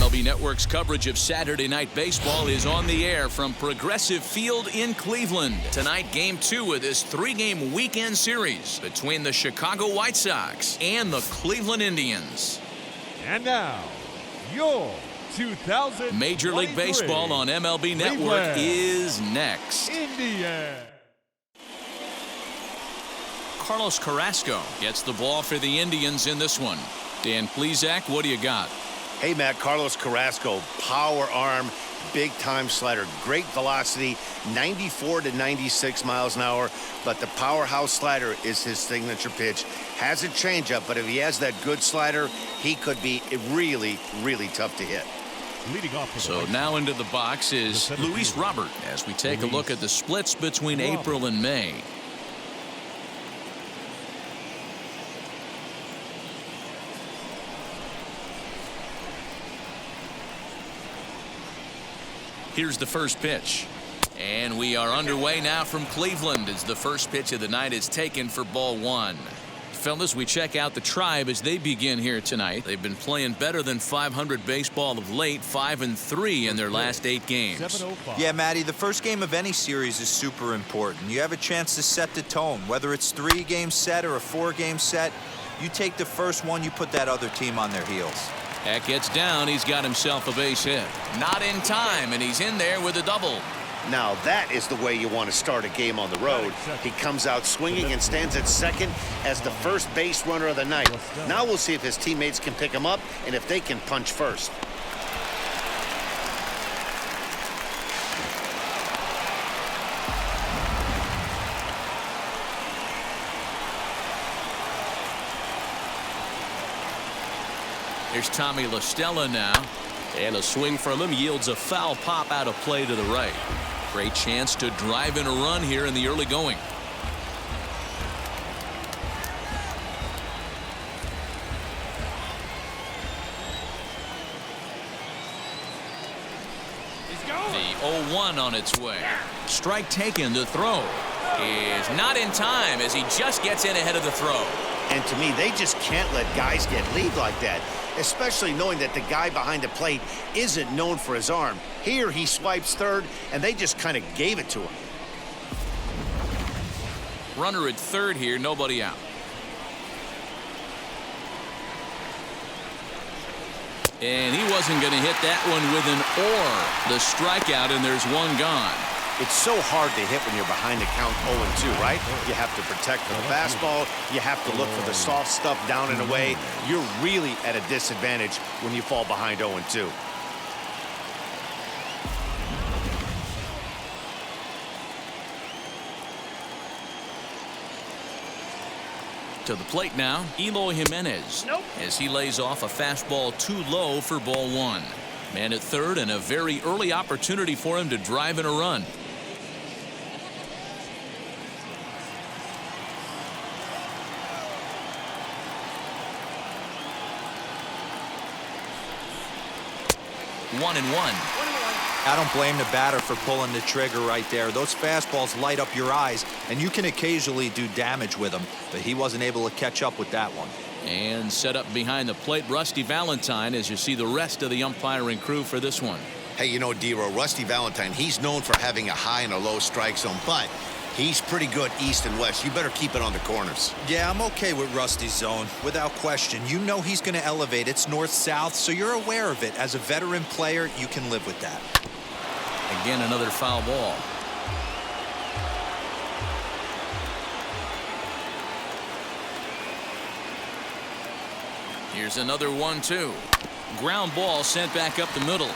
MLB Network's coverage of Saturday Night Baseball is on the air from Progressive Field in Cleveland. Tonight, Game 2 of this 3-game weekend series between the Chicago White Sox and the Cleveland Indians. And now, your 2023 Major League Baseball on MLB Network is next. Indians. Carlos Carrasco gets the ball for the Indians in this one. Dan Plesac, what do you got? Hey, Matt, Carlos Carrasco, power arm, big-time slider, great velocity, 94 to 96 miles an hour, but the powerhouse slider is his signature pitch. Has a changeup, but if he has that good slider, he could be really, really tough to hit. Leading off so now into the box is Louise Roberts as we take a look at the splits between April and May. Here's the first pitch. And we are underway now from Cleveland as the first pitch of the night is taken for ball 1. Fellas, we check out the Tribe as they begin here tonight. They've been playing better than .500 baseball of late, 5-3 in their last 8 games. Yeah, Matty, the first game of any series is super important. You have a chance to set the tone, whether it's 3-game set or a 4-game set. You take the first one, you put that other team on their heels. That gets down. He's got himself a base hit. Not in time, and he's in there with a double. Now that is the way you want to start a game on the road. He comes out swinging and stands at second as the first base runner of the night. Now we'll see if his teammates can pick him up and if they can punch first. Here's Tommy La Stella now. And a swing from him yields a foul pop out of play to the right. Great chance to drive in a run here in the early going. The 0-1 on its way. Strike taken. The throw is not in time as he just gets in ahead of the throw. And to me, they just can't let guys get lead like that, especially knowing that the guy behind the plate isn't known for his arm. Here he swipes third, and they just kind of gave it to him. Runner at third here, nobody out. And he wasn't going to hit that one with an or. The strikeout, and there's one gone. It's so hard to hit when you're behind the count 0-2, right? You have to protect the fastball. You have to look for the soft stuff down and away. You're really at a disadvantage when you fall behind 0-2. To the plate now, Eloy Jimenez. As he lays off a fastball too low for ball 1. Man at third, and a very early opportunity for him to drive in a run. One and one. I don't blame the batter for pulling the trigger right there. Those fastballs light up your eyes, and you can occasionally do damage with them, but he wasn't able to catch up with that one. And set up behind the plate, Rusty Valentine, as you see the rest of the umpiring crew for this one. Hey, you know, D-Row, Rusty Valentine, he's known for having a high and a low strike zone, but he's pretty good east and west. You better keep it on the corners. Yeah, I'm okay with Rusty's zone, without question. You know he's going to elevate. It's north-south, so you're aware of it. As a veteran player, you can live with that. Again, another foul ball. Here's another 1-2. Ground ball sent back up the middle.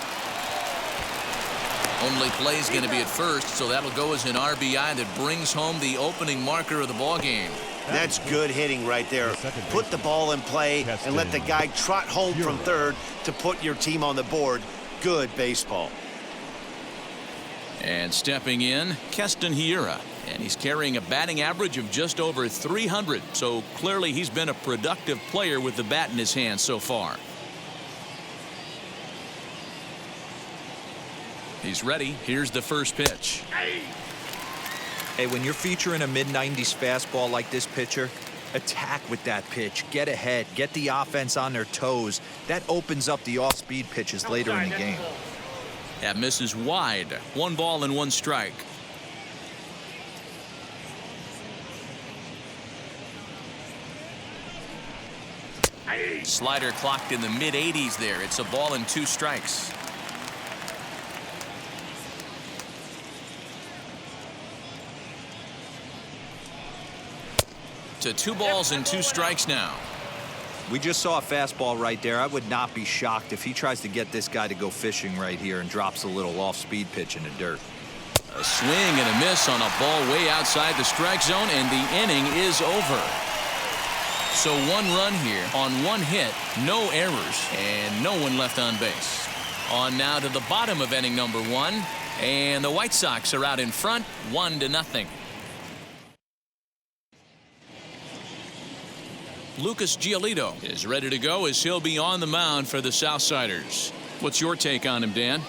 Only play's going to be at first, so that'll go as an RBI that brings home the opening marker of the ball game. That's good hitting right there. Put the ball in play and let the guy trot home from third to put your team on the board. Good baseball. And stepping in, Keston Hiura. And he's carrying a batting average of just over 300. So clearly he's been a productive player with the bat in his hand so far. He's ready. Here's the first pitch. Hey, when you're featuring a mid-90s fastball like this pitcher, Attack with that pitch. Get ahead. Get the offense on their toes. That opens up the off-speed pitches later in the game. That misses wide. 1 ball and 1 strike. Slider clocked in the mid-80s there. It's a ball and 2 strikes. To 2 balls and 2 strikes now. We just saw a fastball right there. I would not be shocked if he tries to get this guy to go fishing right here and drops a little off-speed pitch in the dirt. A swing and a miss on a ball way outside the strike zone, and the inning is over. So 1 run here on 1 hit, no errors, and no one left on base. On now to the bottom of inning number 1, and the White Sox are out in front, 1-0. Lucas Giolito is ready to go as he'll be on the mound for the Southsiders. What's your take on him, Dan?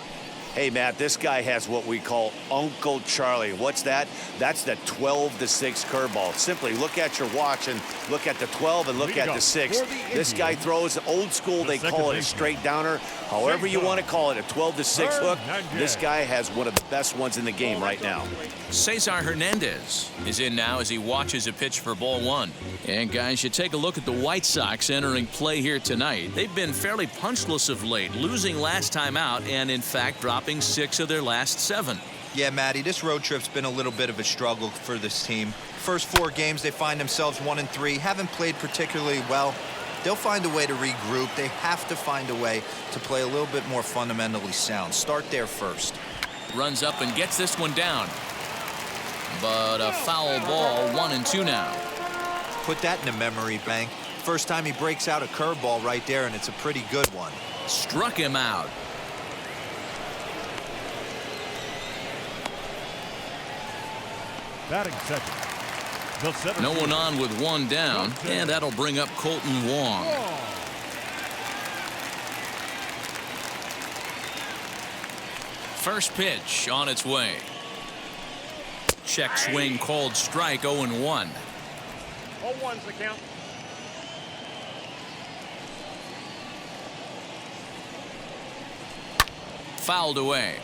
Hey, Matt, this guy has what we call Uncle Charlie. What's that? That's the 12-6 curveball. Simply look at your watch and look at the 12 and look at the 6. This guy throws old school. They call it a straight downer. However you want to call it, a 12-6 hook. This guy has one of the best ones in the game right now. Cesar Hernandez is in now as he watches a pitch for ball 1. And guys, you take a look at the White Sox entering play here tonight. They've been fairly punchless of late, losing last time out and in fact dropping 6 of their last 7. Yeah, Matty, this road trip's been a little bit of a struggle for this team. First 4 games, they find themselves 1-3, haven't played particularly well. They'll find a way to regroup. They have to find a way to play a little bit more fundamentally sound. Start there first. Runs up and gets this one down. But a foul ball, 1-2 now. Put that in the memory bank. First time he breaks out a curveball right there, and it's a pretty good one. Struck him out. Batting second. No one on with 1 down, and that'll bring up Colton Wong. First pitch on its way. Check swing called strike, 0-1. 0-1's the count. Fouled away.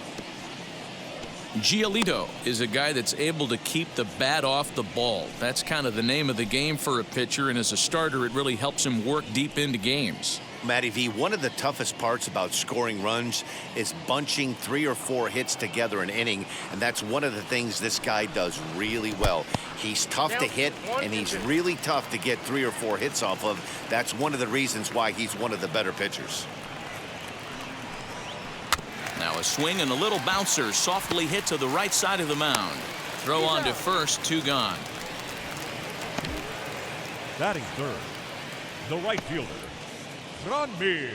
Giolito is a guy that's able to keep the bat off the ball. That's kind of the name of the game for a pitcher, and as a starter it really helps him work deep into games. Matty V, one of the toughest parts about scoring runs is bunching 3 or 4 hits together an inning, and that's one of the things this guy does really well. He's tough to hit, and he's really tough to get 3 or 4 hits off of. That's one of the reasons why he's one of the better pitchers. Now a swing and a little bouncer softly hit to the right side of the mound. Throw on to first, 2 gone. Batting third, the right fielder, Reyes.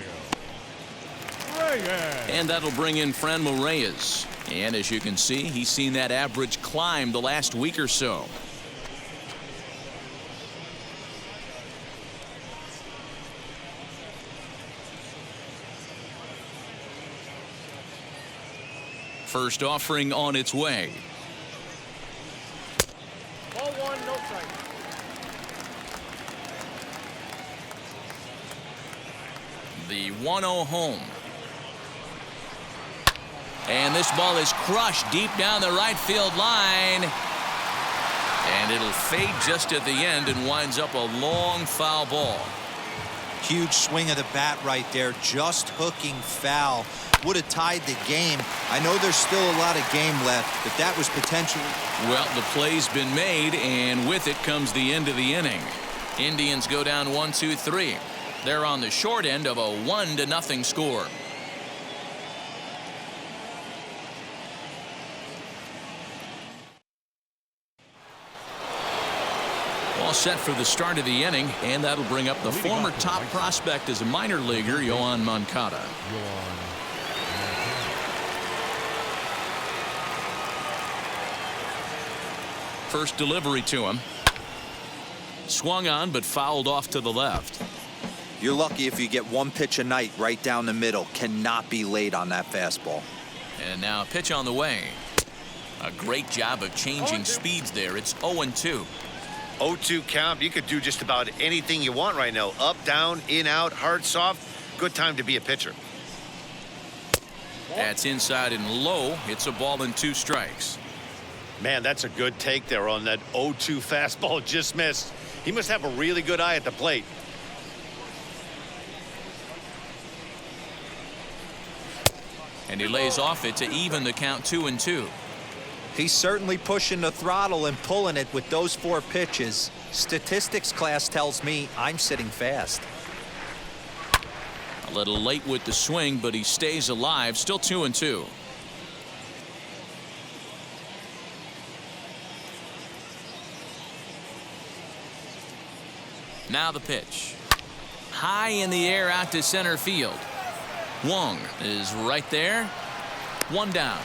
And that'll bring in Franmil Reyes. And as you can see, he's seen that average climb the last week or so. First offering on its way. Ball 1, no strike. The 1-0 home. And this ball is crushed deep down the right field line. And it'll fade just at the end and winds up a long foul ball. Huge swing of the bat right there, just hooking foul. Would have tied the game. I know there's still a lot of game left, but that was potentially. Well, the play's been made, and with it comes the end of the inning. Indians go down 1-2-3. They're on the short end of a 1-0 score. All set for the start of the inning, and that'll bring up the former top prospect as a minor leaguer, Johann Moncada. First delivery to him. Swung on, but fouled off to the left. You're lucky if you get 1 pitch a night right down the middle. Cannot be late on that fastball. And now a pitch on the way. A great job of changing speeds there. It's 0-2. 0-2 count. You could do just about anything you want right now. Up, down, in, out, hard, soft. Good time to be a pitcher. That's inside and low. It's a ball and 2 strikes. Man, that's a good take there on that 0-2 fastball. Just missed. He must have a really good eye at the plate. And he lays off it to even the count 2-2. He's certainly pushing the throttle and pulling it with those 4 pitches. Statistics class tells me I'm sitting fast. A little late with the swing, but he stays alive. Still 2-2. Now the pitch. High in the air out to center field. Wong is right there. 1 down.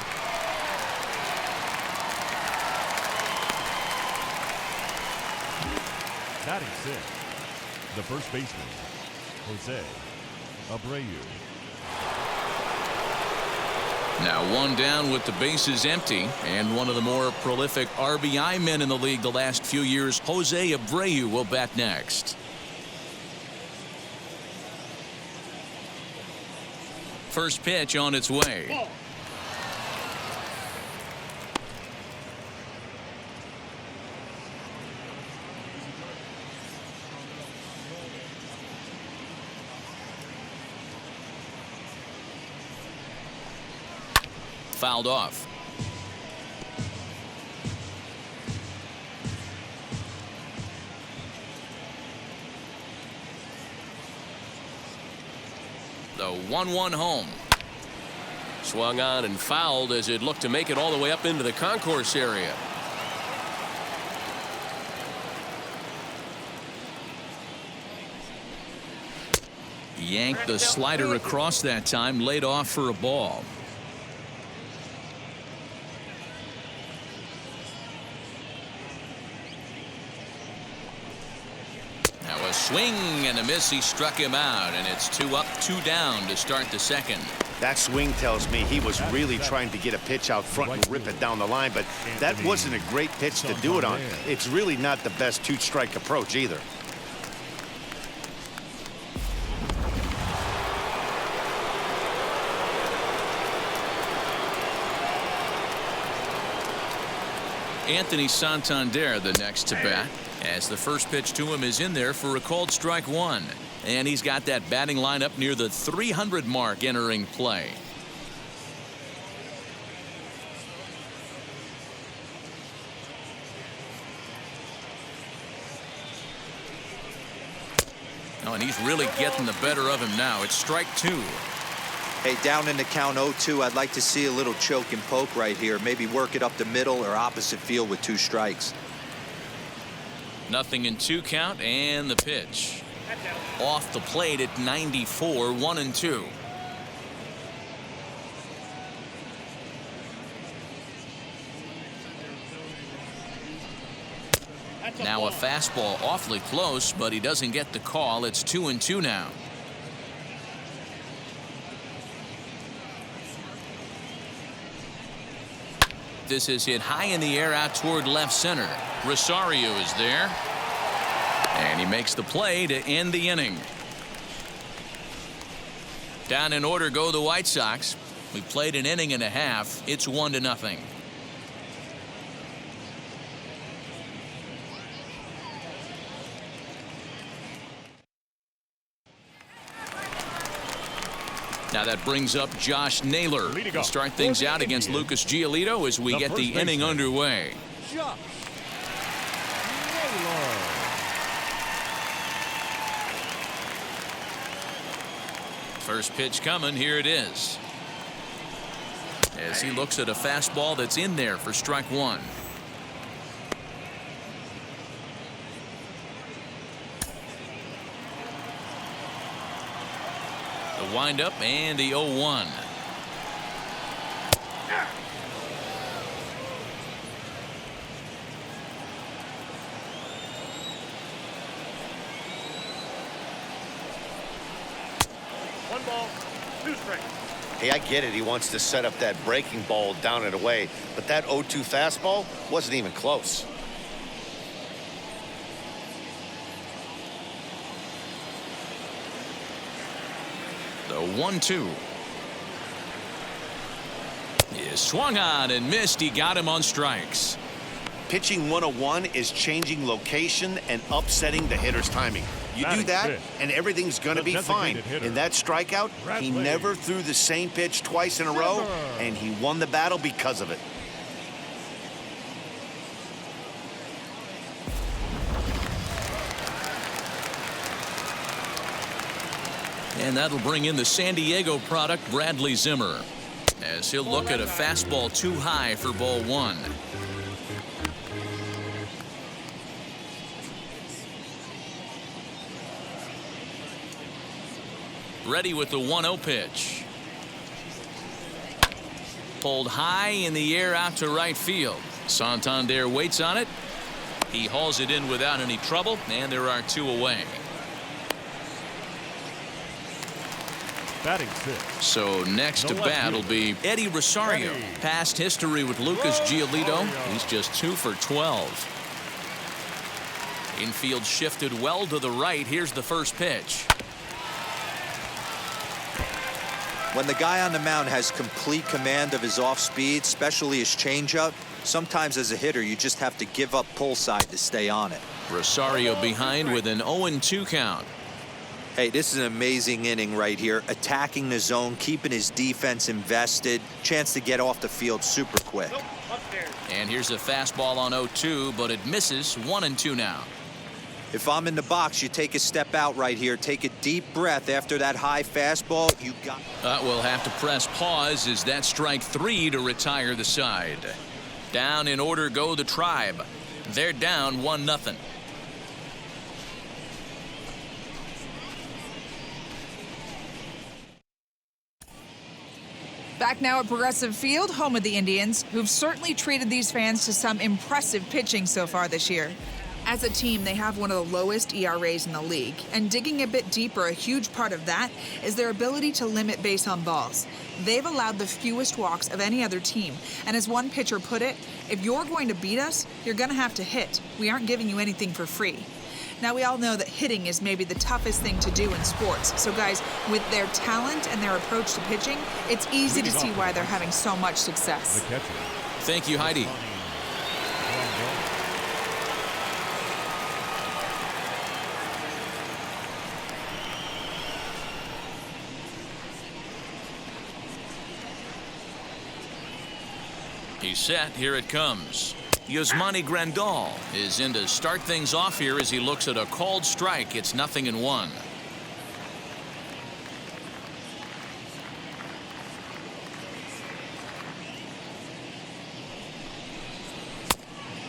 Batting 6th, the first baseman, Jose Abreu. Now 1 down with the bases empty, and one of the more prolific RBI men in the league the last few years, Jose Abreu, will bat next. First pitch on its way. Fouled off. The 1-1 home. Swung on and fouled as it looked to make it all the way up into the concourse area. Yanked the slider across that time, laid off for a ball. Now a swing and a miss. He struck him out, and it's 2 up, 2 down to start the second. That swing tells me he was really trying to get a pitch out front and rip it down the line, but that wasn't a great pitch to do it on. It's really not the best 2-strike approach either. Anthony Santander the next to bat, as the first pitch to him is in there for a called strike 1. And he's got that batting line up near the 300 mark entering play. Oh, and he's really getting the better of him now. It's strike 2. Hey, down in the count 0-2, I'd like to see a little choke and poke right here. Maybe work it up the middle or opposite field with 2 strikes. Nothing in 2 count, and the pitch. Off the plate at 94, 1-2. Now a fastball awfully close, but he doesn't get the call. It's 2-2 now. This is hit high in the air out toward left center. Rosario is there. And he makes the play to end the inning. Down in order go the White Sox. We played an inning and a half. It's 1-0. Now that brings up Josh Naylor to start things out against Lucas Giolito as we get the inning underway. Josh Naylor. First pitch coming. Here it is. As he looks at a fastball that's in there for strike 1. The windup and the 0-1. One ball, 2 strikes. Hey, I get it. He wants to set up that breaking ball down and away, but that 0-2 fastball wasn't even close. The 1-2. Is swung on and missed. He got him on strikes. Pitching 101 is changing location and upsetting the hitter's timing. You do that, and everything's going to be fine. In that strikeout, he never threw the same pitch twice in a row, and he won the battle because of it. And that'll bring in the San Diego product, Bradley Zimmer, as he'll look at a fastball too high for ball 1. Ready with the 1-0 pitch. Pulled high in the air out to right field. Santander waits on it. He hauls it in without any trouble, and there are 2 away. Batting 6. So next to bat will be Eddie Rosario. Past history with Lucas Giolito. He's just 2 for 12. Infield shifted well to the right. Here's the first pitch. When the guy on the mound has complete command of his off speed, especially his changeup, sometimes as a hitter you just have to give up pull side to stay on it. Rosario behind with an 0-2 count. Hey, this is an amazing inning right here. Attacking the zone, keeping his defense invested. Chance to get off the field super quick. And here's a fastball on 0-2, but it misses. 1-2 now. If I'm in the box, you take a step out right here. Take a deep breath after that high fastball. You got. We'll have to press pause as that strike 3 to retire the side. Down in order go the Tribe. They're down 1-0. Back now at Progressive Field, home of the Indians, who've certainly treated these fans to some impressive pitching so far this year. As a team, they have one of the lowest ERAs in the league, and digging a bit deeper, a huge part of that is their ability to limit base on balls. They've allowed the fewest walks of any other team, and as one pitcher put it, if you're going to beat us, you're going to have to hit. We aren't giving you anything for free. Now, we all know that hitting is maybe the toughest thing to do in sports. So, guys, with their talent and their approach to pitching, it's easy to see why they're having so much success. Thank you, Heidi. He's set. Here it comes. Yasmani Grandal is in to start things off here as he looks at a called strike. It's 0-1.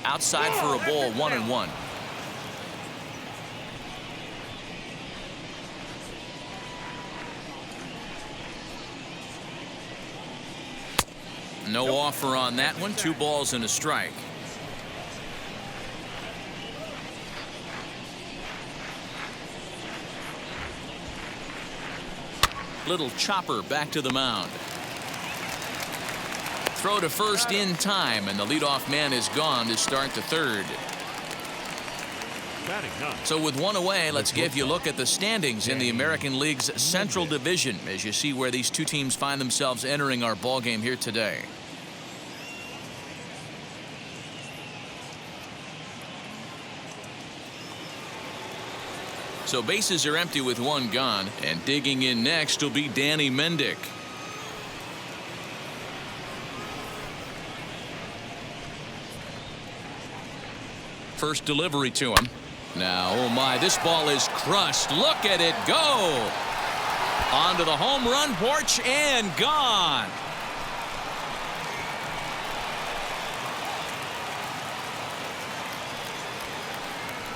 Outside for a ball, 1-1. No offer on that one. 2 balls and a strike. Little chopper back to the mound. Throw to first in time, and the leadoff man is gone to start the third. So with 1 away, let's give you a look at the standings in the American League's Central Division as you see where these 2 teams find themselves entering our ball game here today. So bases are empty with 1 gone, and digging in next will be Danny Mendick. First delivery to him. Now, oh my, this ball is crushed. Look at it go. Onto the home run porch and gone.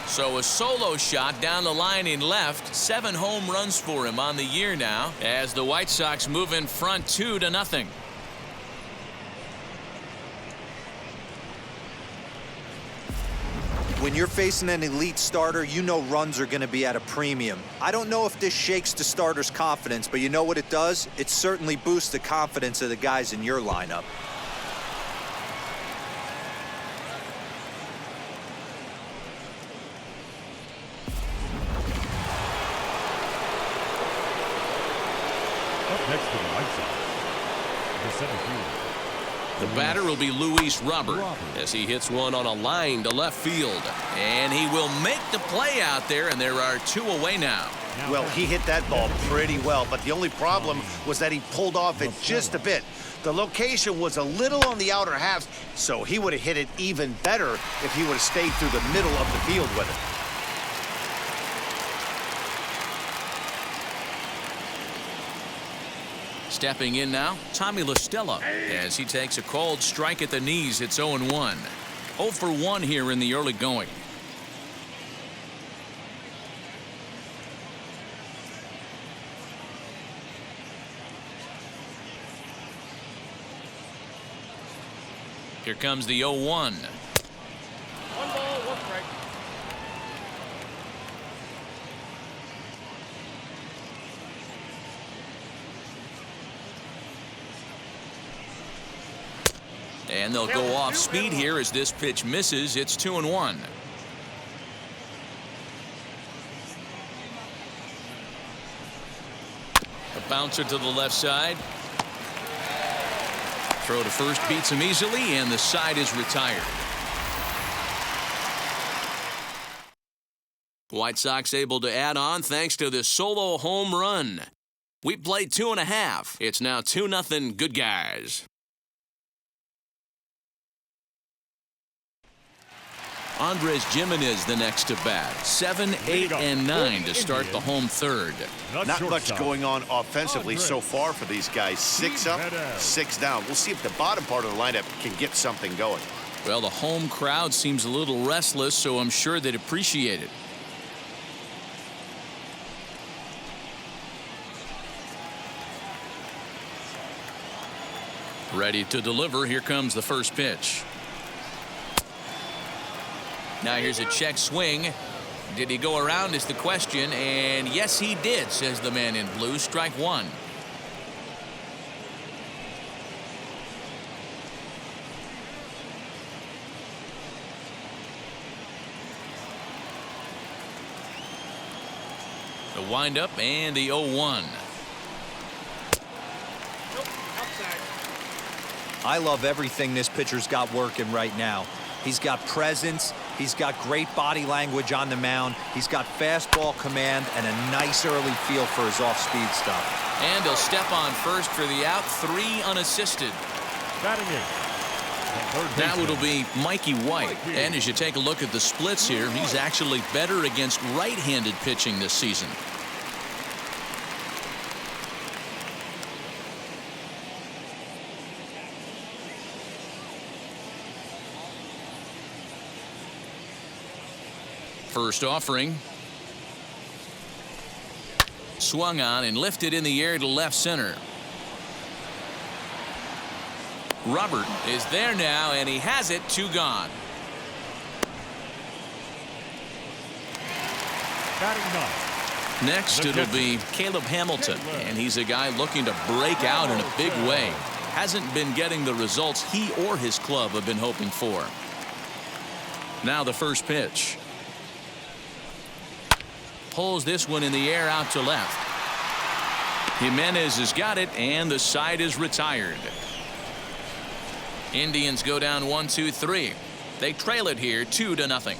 So a solo shot down the line in left. 7 home runs for him on the year now as the White Sox move in front 2-0. When you're facing an elite starter, you know runs are going to be at a premium. I don't know if this shakes the starter's confidence, but you know what it does? It certainly boosts the confidence of the guys in your lineup. The center fielder. The batter will be Louise Roberts as he hits one on a line to left field. And he will make the play out there, and there are 2 away now. Well, he hit that ball pretty well, but the only problem was that he pulled off it just a bit. The location was a little on the outer half, so he would have hit it even better if he would have stayed through the middle of the field with it. Stepping in now, Tommy LaStella, as he takes a cold strike at the knees. It's 0-1. 0 for 1 here in the early going. Here comes the 0-1. 1 ball, 1 strike. And they'll go off speed here as this pitch misses. It's 2-1. A bouncer to the left side. Throw to first beats him easily, and the side is retired. White Sox able to add on thanks to this solo home run. We played 2.5. It's now 2-0 good guys. Andres Jimenez the next to bat. 7, 8, and 9 to start the home third. Not much going on offensively so far for these guys. 6 up, 6 down. We'll see if the bottom part of the lineup can get something going. Well, the home crowd seems a little restless, so I'm sure they'd appreciate it. Ready to deliver. Here comes the first pitch. Now here's a check swing. Did he go around is the question, and yes he did, says the man in blue. Strike 1. The windup and the 0-1. I love everything this pitcher's got working right now. He's got presence. He's got great body language on the mound. He's got fastball command and a nice early feel for his off-speed stuff. And he'll step on first for the out. 3 unassisted. Batting in. Now it'll be Mikey White. And as you take a look at the splits here, he's actually better against right-handed pitching this season. First offering. Swung on and lifted in the air to left center. Robert is there now, and he has it. 2 gone. Batting 9. Next, it'll be Caleb Hamilton, and he's a guy looking to break out in a big way. Hasn't been getting the results he or his club have been hoping for. Now the first pitch. Pulls this one in the air out to left. Jimenez has got it, and the side is retired. Indians go down 1-2-3. They trail it here 2-0.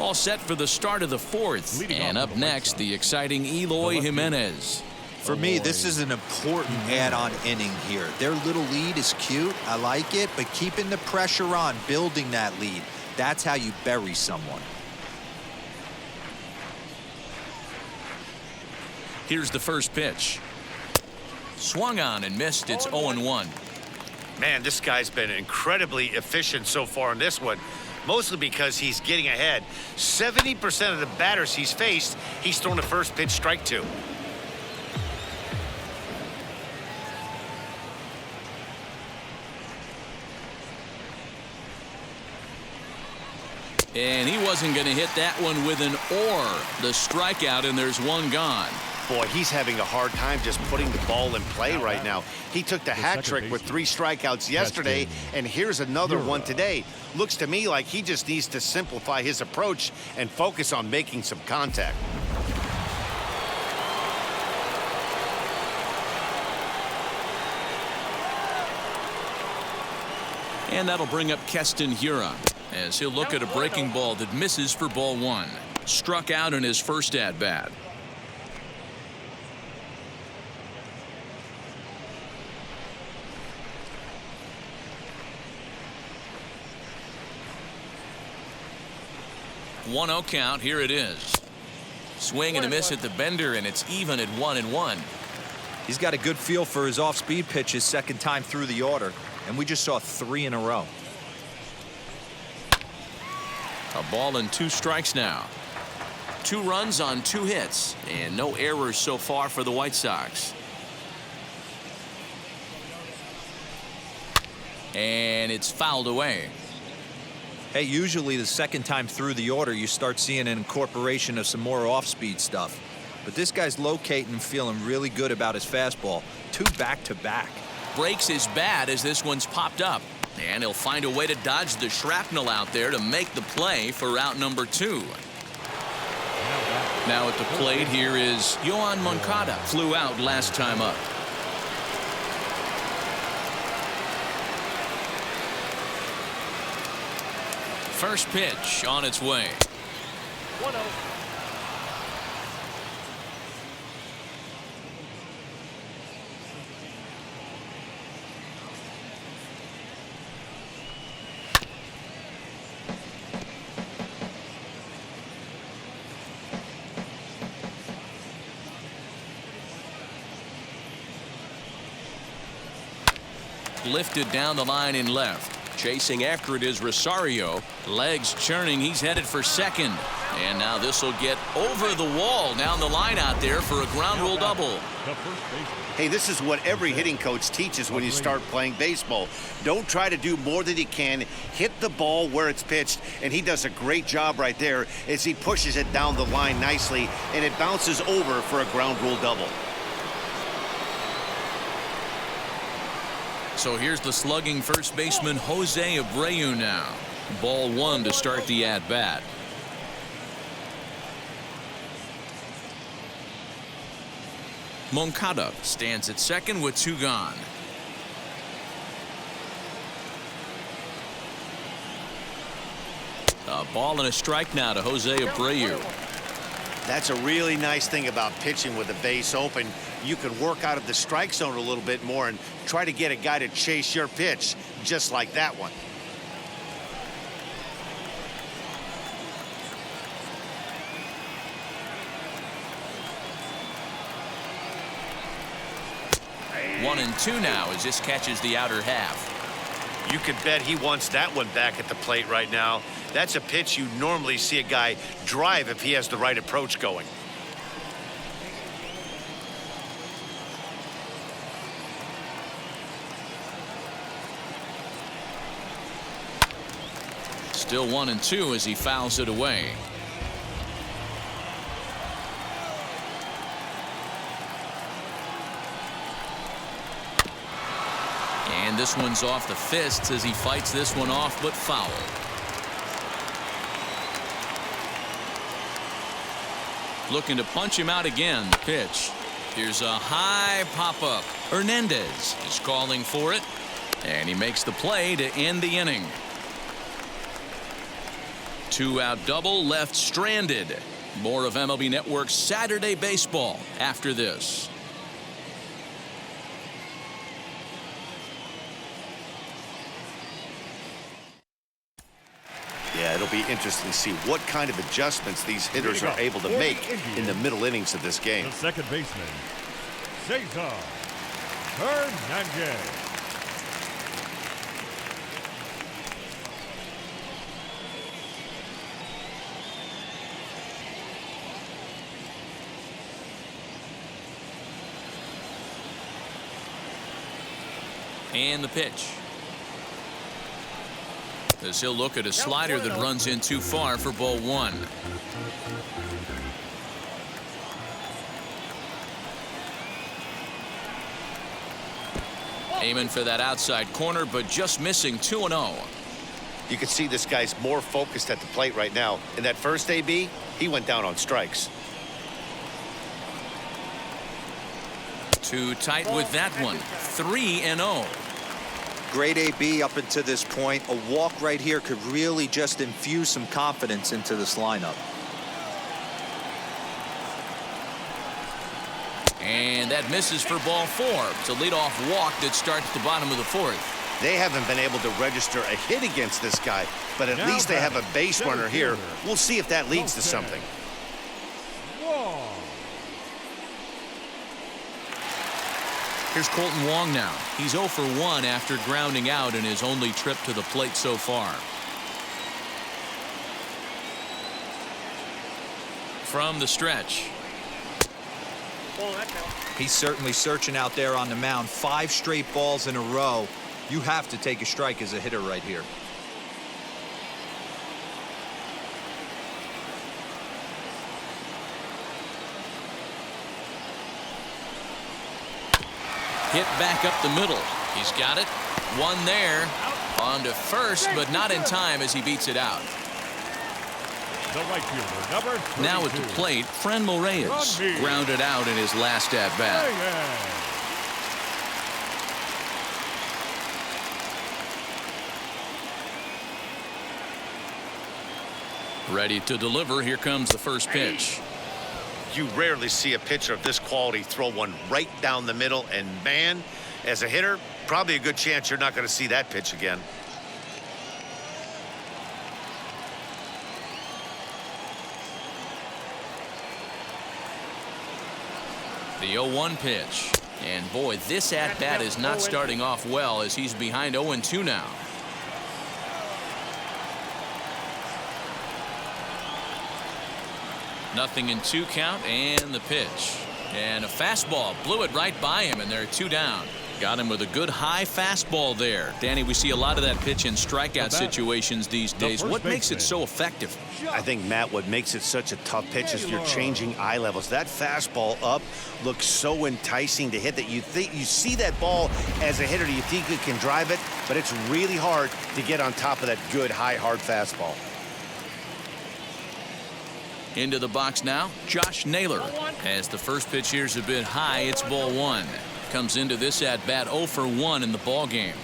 All set for the start of the 4th. And up next, the exciting Eloy Jimenez. For me, this is an important add-on inning here. Their little lead is cute. I like it, but keeping the pressure on, building that lead, that's how you bury someone. Here's the first pitch. Swung on and missed. It's 0-1. Man, this guy's been incredibly efficient so far in this one, mostly because he's getting ahead. 70% of the batters he's faced, he's thrown the first pitch strike to. And he wasn't going to hit that one with an or. The strikeout, and there's 1 gone. Boy, he's having a hard time just putting the ball in play right now. He took the hat trick with 3 strikeouts yesterday, and here's another one today. Looks to me like he just needs to simplify his approach and focus on making some contact. And that'll bring up Keston Huron as he'll look at a breaking ball that misses for ball 1. Struck out in his first at-bat. One 0 count. Here it is. Swing and a miss at the bender, and it's even at 1-1. He's got a good feel for his off-speed pitches second time through the order, and we just saw 3 in a row. A ball and 2 strikes now. 2 runs on 2 hits, and no errors so far for the White Sox. And it's fouled away. Hey, usually the second time through the order, you start seeing an incorporation of some more off-speed stuff. But this guy's locating and feeling really good about his fastball. 2 back-to-back. Breaks his bat as this one's popped up. And he'll find a way to dodge the shrapnel out there to make the play for out number 2. Now at the plate here is Johann Moncada. Flew out last time up. First pitch on its way. 1-0. Lifted down the line in left. Chasing after it is Rosario. Legs churning. He's headed for second. And now this will get over the wall down the line out there for a ground rule double. Hey, this is what every hitting coach teaches when you start playing baseball. Don't try to do more than you can. Hit the ball where it's pitched, and he does a great job right there as he pushes it down the line nicely, and it bounces over for a ground rule double. So here's the slugging first baseman Jose Abreu now. Ball 1 to start the at-bat. Moncada stands at second with 2 gone. A ball and a strike now to Jose Abreu. That's a really nice thing about pitching with the base open. You can work out of the strike zone a little bit more and try to get a guy to chase your pitch just like that one. One and 2 now as this catches the outer half. You can bet he wants that one back at the plate right now. That's a pitch you normally see a guy drive if he has the right approach going. Still 1 and 2 as he fouls it away. And this one's off the fists as he fights this one off, but foul. Looking to punch him out again. The pitch. Here's a high pop-up. Hernandez is calling for it, and he makes the play to end the inning. 2-out double left stranded. More of MLB Network's Saturday Baseball after this. Yeah, it'll be interesting to see what kind of adjustments these hitters are able to make in the middle innings of this game. The second baseman, Cesar Hernandez. And the pitch. As he'll look at a slider that runs in too far for ball 1. Aiming for that outside corner, but just missing 2-0. You can see this guy's more focused at the plate right now. In that first AB, he went down on strikes. Too tight with that one. 3-0. Great AB up until this point. A walk right here could really just infuse some confidence into this lineup. And that misses for ball 4. It's a leadoff walk that starts the bottom of the 4th. They haven't been able to register a hit against this guy, but at least they have a base runner here. We'll see if that leads to something. Here's Colton Wong now. He's 0 for 1 after grounding out in his only trip to the plate so far. From the stretch. He's certainly searching out there on the mound. 5 straight balls in a row. You have to take a strike as a hitter right here. Hit back up the middle. He's got it. One there. On to first, but not in time as he beats it out. The right fielder, number 32. Now at the plate, Franmil Reyes grounded out in his last at-bat. Ready to deliver. Here comes the first pitch. You rarely see a pitcher of this quality throw one right down the middle, and man, as a hitter, probably a good chance you're not going to see that pitch again. The 0-1 pitch. And boy, this at-bat is not starting off well as he's behind 0-2 now. Nothing in 2 count, and the pitch. And a fastball blew it right by him, and there are 2 down. Got him with a good high fastball there. Danny, we see a lot of that pitch in strikeout situations these days. What makes it so effective? I think, Matt, what makes it such a tough pitch is you're changing eye levels. That fastball up looks so enticing to hit that you see that ball as a hitter, you think you can drive it, but it's really hard to get on top of that good high hard fastball. Into the box now, Josh Naylor. As the first pitch here's a bit high, it's ball 1. Comes into this at bat 0 for 1 in the ball game.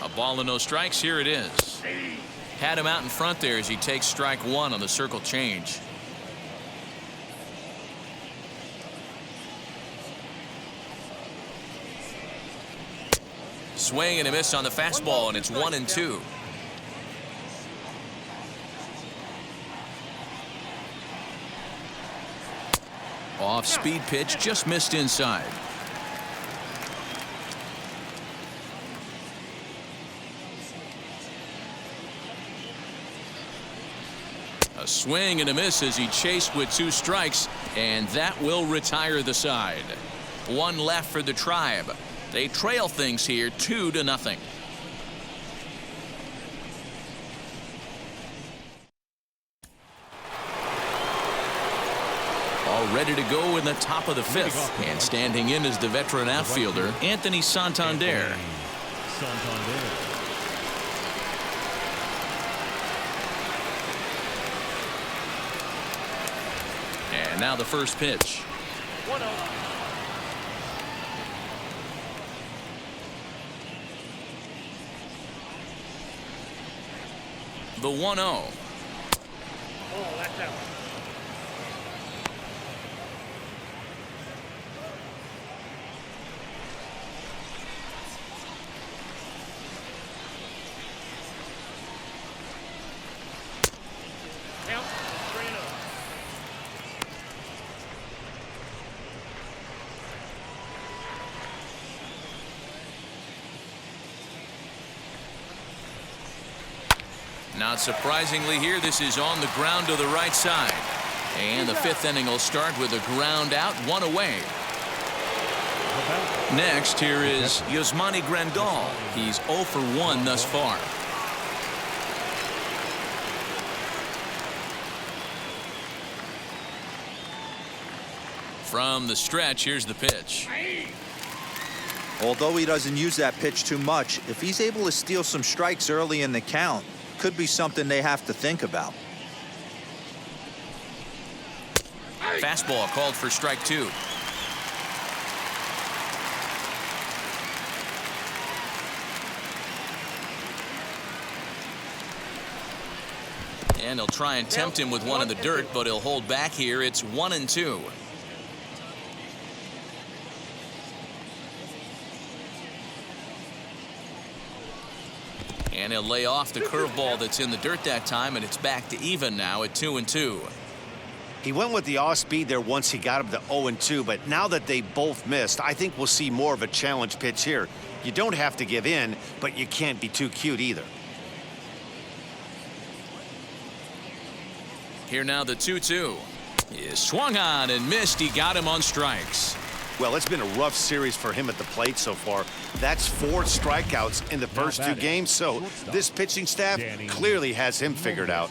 A ball and no strikes. Here it is. Had him out in front there as he takes strike 1 on the circle change. Swing and a miss on the fastball, and it's 1-2. Off speed pitch, just missed inside. A swing and a miss as he chased with 2 strikes, and that will retire the side. 1 left for the Tribe. They trail things here 2-0. All ready to go in the top of the 5th. And standing in is the veteran outfielder, Anthony Santander. And now the first pitch. 1-0. The 1-0. Oh, that's out. Count 3-0. Not surprisingly here, this is on the ground to the right side. And the 5th inning will start with a ground out, 1 away. Next, here is Yasmani Grandal. He's 0 for 1 thus far. From the stretch, here's the pitch. Although he doesn't use that pitch too much, if he's able to steal some strikes early in the count, could be something they have to think about. Fastball called for strike 2. And he'll try and tempt him with one in the dirt, but he'll hold back here. It's 1-2. And he'll lay off the curveball that's in the dirt that time, and it's back to even now at 2-2. He went with the off speed there once he got him to 0-2, but now that they both missed, I think we'll see more of a challenge pitch here. You don't have to give in, but you can't be too cute either. Here now the 2-2. He swung on and missed. He got him on strikes. Well, it's been a rough series for him at the plate so far. That's 4 strikeouts in the first 2 games, so this pitching staff clearly has him figured out.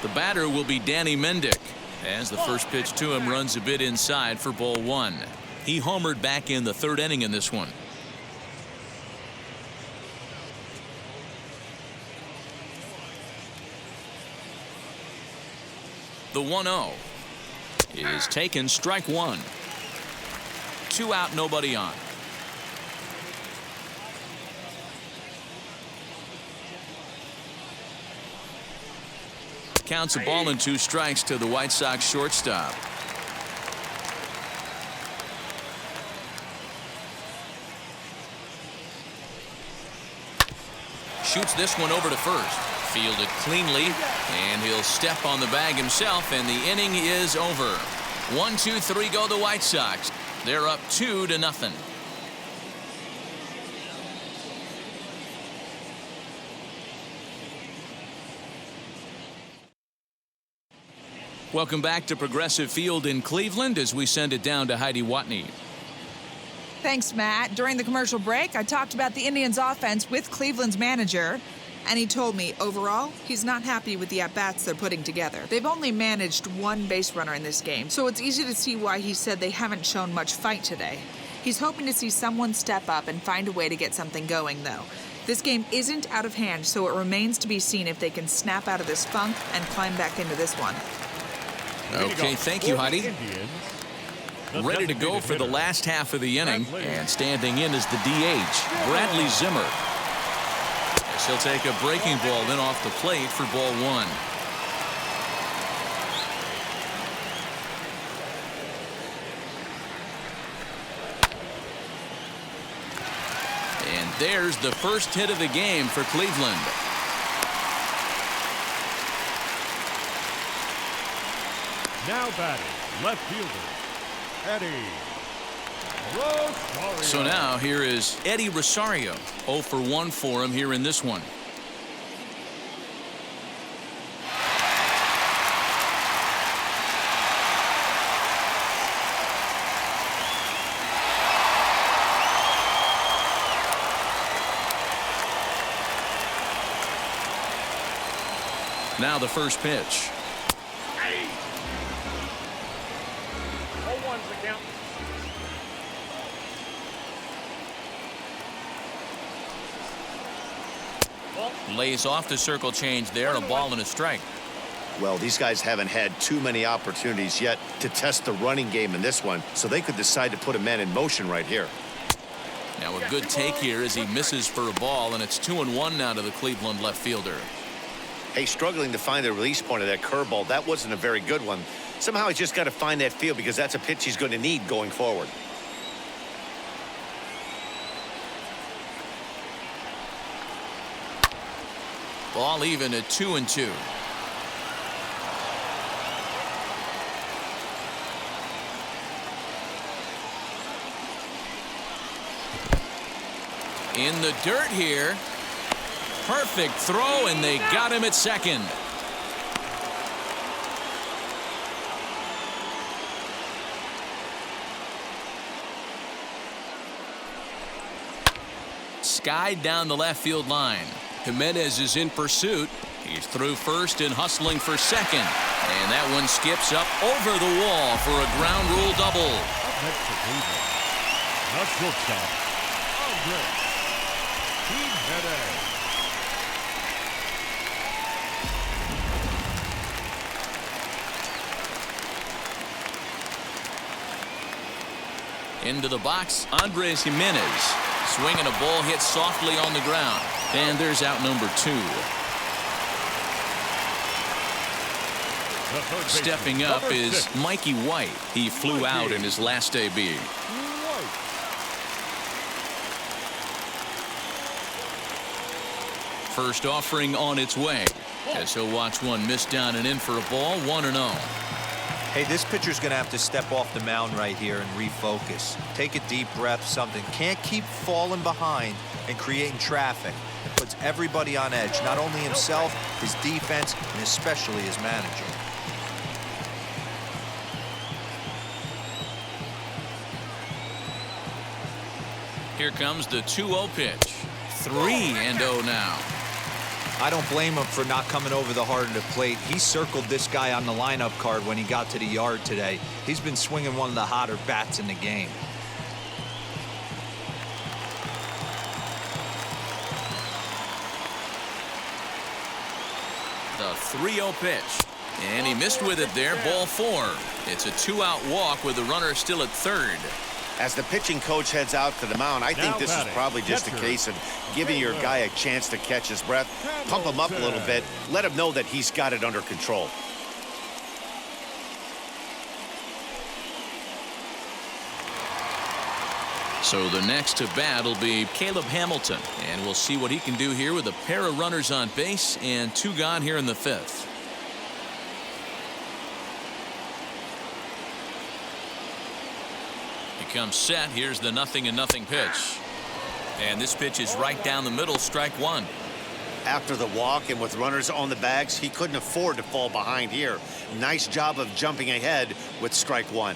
The batter will be Danny Mendick, as the first pitch to him runs a bit inside for ball 1. He homered back in the 3rd inning in this one. The 1-0 is taken, strike 1. 2 out, nobody on. Counts a ball and 2 strikes to the White Sox shortstop. Shoots this one over to first. Fielded cleanly, and he'll step on the bag himself, and the inning is over. 1-2-3 go the White Sox. They're up 2-0. Welcome back to Progressive Field in Cleveland as we send it down to Heidi Watney. Thanks, Matt. During the commercial break, I talked about the Indians' offense with Cleveland's manager, and he told me overall he's not happy with the at-bats they're putting together. They've only managed 1 base runner in this game, so it's easy to see why he said they haven't shown much fight today. He's hoping to see someone step up and find a way to get something going, though. This game isn't out of hand, so it remains to be seen if they can snap out of this funk and climb back into this one. Okay, thank you, Heidi. Ready to go for the last half of the inning, and standing in is the DH, Bradley Zimmer. Yes, he'll take a breaking ball then off the plate for ball 1. And there's the first hit of the game for Cleveland. Now batting, left fielder, Eddie Rosario. So now here is Eddie Rosario. 0 for 1 for him here in this one. Now the first pitch. 0-1's the count. Lays off the circle change there, a ball and a strike. Well, these guys haven't had too many opportunities yet to test the running game in this one, so they could decide to put a man in motion right here. Now a good take here as he misses for a ball, and it's 2-1 now to the Cleveland left fielder. Hey, struggling to find the release point of that curveball. That wasn't a very good one. Somehow he's just got to find that feel because that's a pitch he's going to need going forward. Ball even at 2-2. In the dirt here. Perfect throw, and they got him at second. skied down the left field line. Hernandez is in pursuit. He's through first and hustling for second. And that one skips up over the wall for a ground rule double. Up next for Cleveland. The shortstop, Andre Jimenez. Into the box, Andres Jimenez. Swinging a ball hit softly on the ground. And there's out number 2. Stepping up is Mikey White. He flew out in his last AB. First offering on its way, as he'll watch one miss down and in for a ball. 1-0. Hey, this pitcher's going to have to step off the mound right here and refocus. Take a deep breath, something. Can't keep falling behind and creating traffic. It puts everybody on edge, not only himself, his defense, and especially his manager. Here comes the 2-0 pitch. 3-0 now. I don't blame him for not coming over the heart of the plate. He circled this guy on the lineup card when he got to the yard today. He's been swinging one of the hotter bats in the game. The 3-0 pitch. And he missed with it there. Ball 4. It's a 2-out walk with the runner still at third. As the pitching coach heads out to the mound, I think this is probably just a case of giving your guy a chance to catch his breath, pump him up a little bit, let him know that he's got it under control. So the next to bat will be Caleb Hamilton, and we'll see what he can do here with a pair of runners on base and 2 gone here in the 5th. Comes set. Here's the 0-0 pitch. And this pitch is right down the middle. Strike 1. After the walk and with runners on the bags, he couldn't afford to fall behind here. Nice job of jumping ahead with strike 1.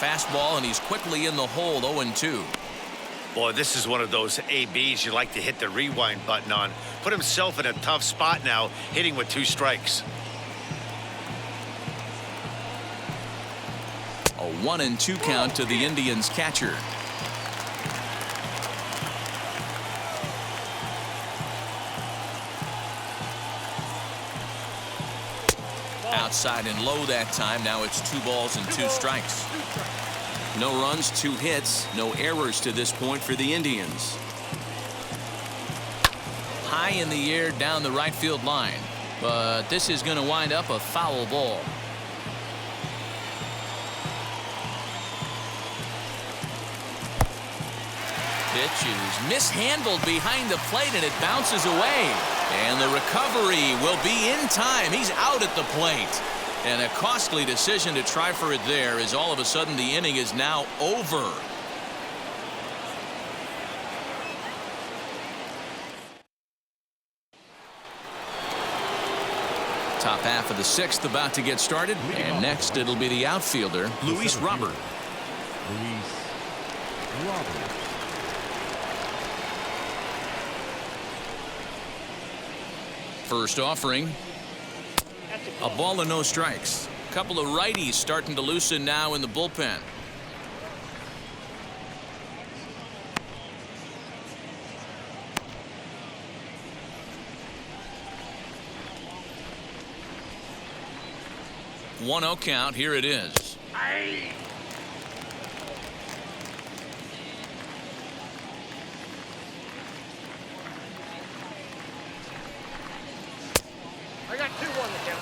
Fastball, and he's quickly in the hole. 0-2. Boy, this is one of those ABs you like to hit the rewind button on. Put himself in a tough spot now, hitting with 2 strikes. A 1-2 count to the Indians catcher. Outside and low that time. Now it's 2 balls and 2 strikes. No runs, 2 hits, no errors to this point for the Indians. High in the air down the right field line, but this is going to wind up a foul ball. Pitch is mishandled behind the plate, and it bounces away. And the recovery will be in time. He's out at the plate. And a costly decision to try for it there, as all of a sudden the inning is now over. Top half of the 6th about to get started. And next it'll be the outfielder, Louise Roberts. Louise Roberts. First offering. A ball and no strikes. A couple of righties starting to loosen now in the bullpen. One 0 count. Here it is. I got 2-1 to count.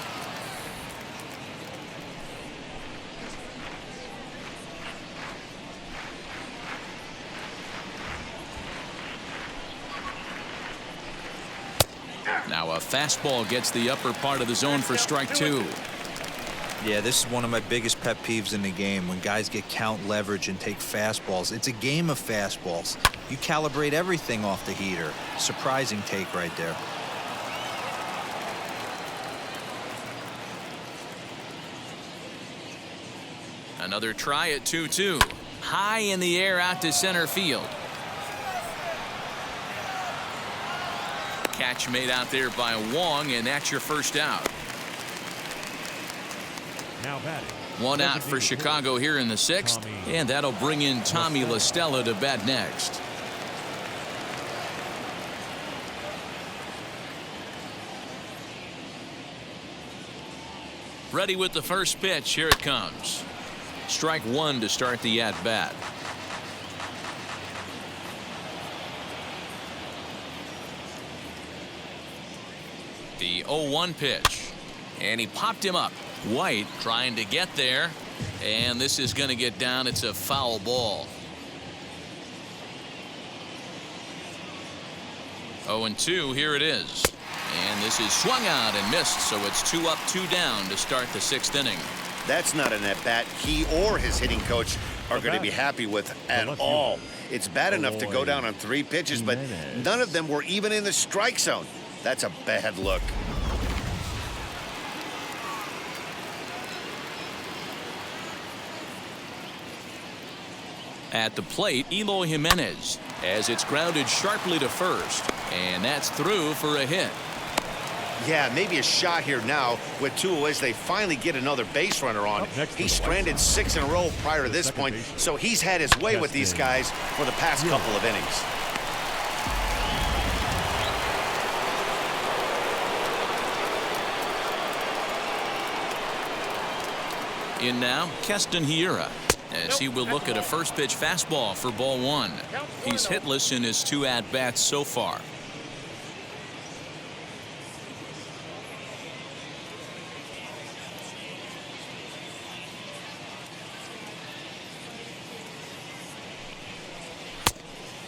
Now a fastball gets the upper part of the zone for strike 2. Yeah, this is one of my biggest pet peeves in the game, when guys get count leverage and take fastballs. It's a game of fastballs. You calibrate everything off the heater. Surprising take right there. Another try at 2-2. High in the air out to center field. Catch made out there by Wong, and that's your first out. Now batting. One out for Chicago here in the 6th, and that'll bring in Tommy La Stella to bat next. Ready with the first pitch. Here it comes. Strike one to start the at-bat. The 0-1 pitch. And he popped him up. White trying to get there. And this is going to get down. It's a foul ball. 0-2. Here it is. And this is swung out and missed, so it's 2 up, 2 down to start the 6th inning. That's not an at-bat he or his hitting coach are going to be happy with at all. It's bad enough to go down on 3 pitches, but none of them were even in the strike zone. That's a bad look. At the plate, Eloy Jimenez, as it's grounded sharply to first, and that's through for a hit. Yeah, maybe a shot here now with 2 away as they finally get another base runner on. He's stranded 6 in a row prior to this point, so he's had his way with these guys for the past couple of innings. In now, Keston Hiura, as he will look at a first pitch fastball for ball 1. He's hitless in his 2 at-bats so far.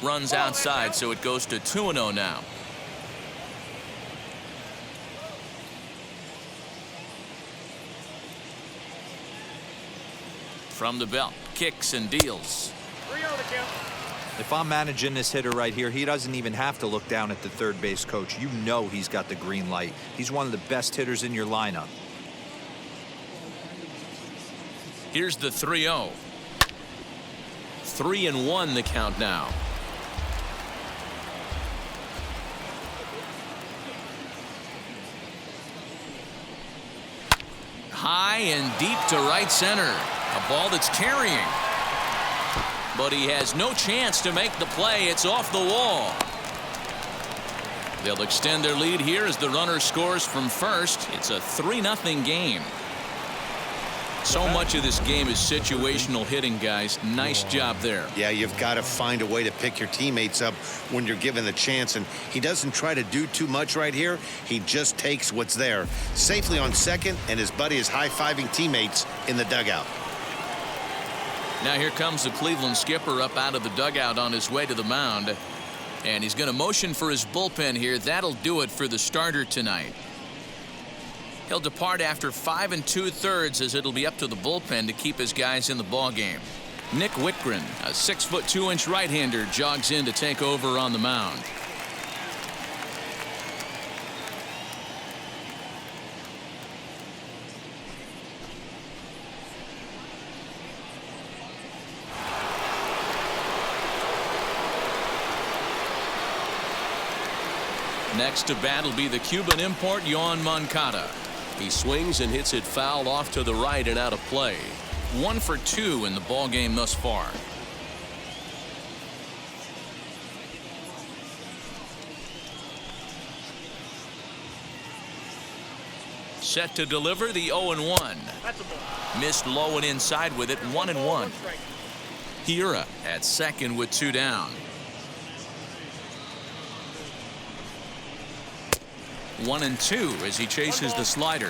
Runs outside, so it goes to 2-0 now. From the belt, kicks and deals. If I'm managing this hitter right here, he doesn't even have to look down at the third base coach. You know he's got the green light. He's one of the best hitters in your lineup. Here's the 3-0. 3-1 the count now. High and deep to right center. A ball that's carrying. But he has no chance to make the play. It's off the wall. They'll extend their lead here as the runner scores from first. It's a 3-0 game. So much of this game is situational hitting, guys. Nice job there. Yeah, you've got to find a way to pick your teammates up when you're given the chance, and he doesn't try to do too much right here. He just takes what's there. Safely on second, and his buddy is high-fiving teammates in the dugout. Now here comes the Cleveland skipper up out of the dugout on his way to the mound. And he's going to motion for his bullpen here. That'll do it for the starter tonight. He'll depart after 5 2/3 as it'll be up to the bullpen to keep his guys in the ballgame. Nick Whitgren, a 6' 2" right-hander, jogs in to take over on the mound. Next to bat will be the Cuban import Johann Moncada. He swings and hits it foul off to the right and out of play. 1 for 2 in the ball game thus far. Set to deliver the 0-1. Missed low and inside with it. 1-1. Hiura at second with 2 down. 1-2 as he chases the slider.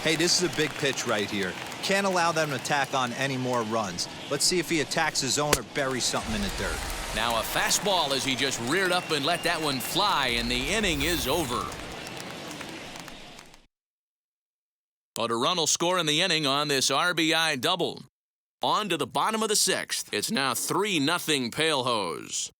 Hey, this is a big pitch right here. Can't allow them to tack on any more runs. Let's see if he attacks his zone or buries something in the dirt. Now a fastball as he just reared up and let that one fly, and the inning is over. But a run will score in the inning on this RBI double. On to the bottom of the 6th. It's now 3-0 Pale Hose.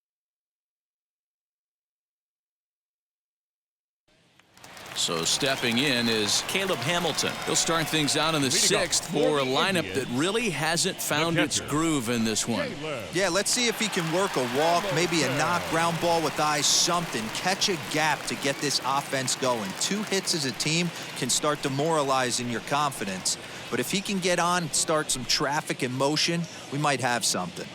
So stepping in is Caleb Hamilton. He'll start things out in the sixth for a lineup that really hasn't found its groove in this one. Yeah, let's see if he can work a walk, maybe a knock, ground ball with eyes, something. Catch a gap to get this offense going. 2 hits as a team can start demoralizing your confidence. But if he can get on and start some traffic in motion, we might have something.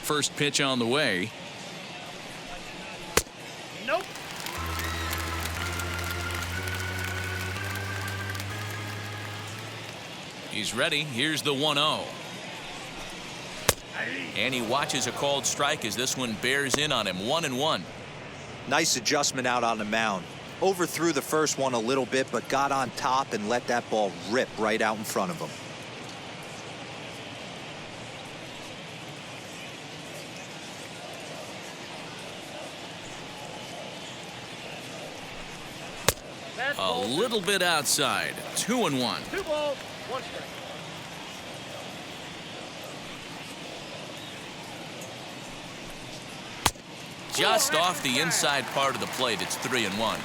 First pitch on the way. Nope. He's ready. Here's the 1-0. And he watches a called strike as this one bears in on him. 1-1. Nice adjustment out on the mound. Overthrew the first one a little bit, but got on top and let that ball rip right out in front of him. A little bit outside. 2-1. 2 balls, 1 strike. Just off the inside part of the plate. It's 3-1.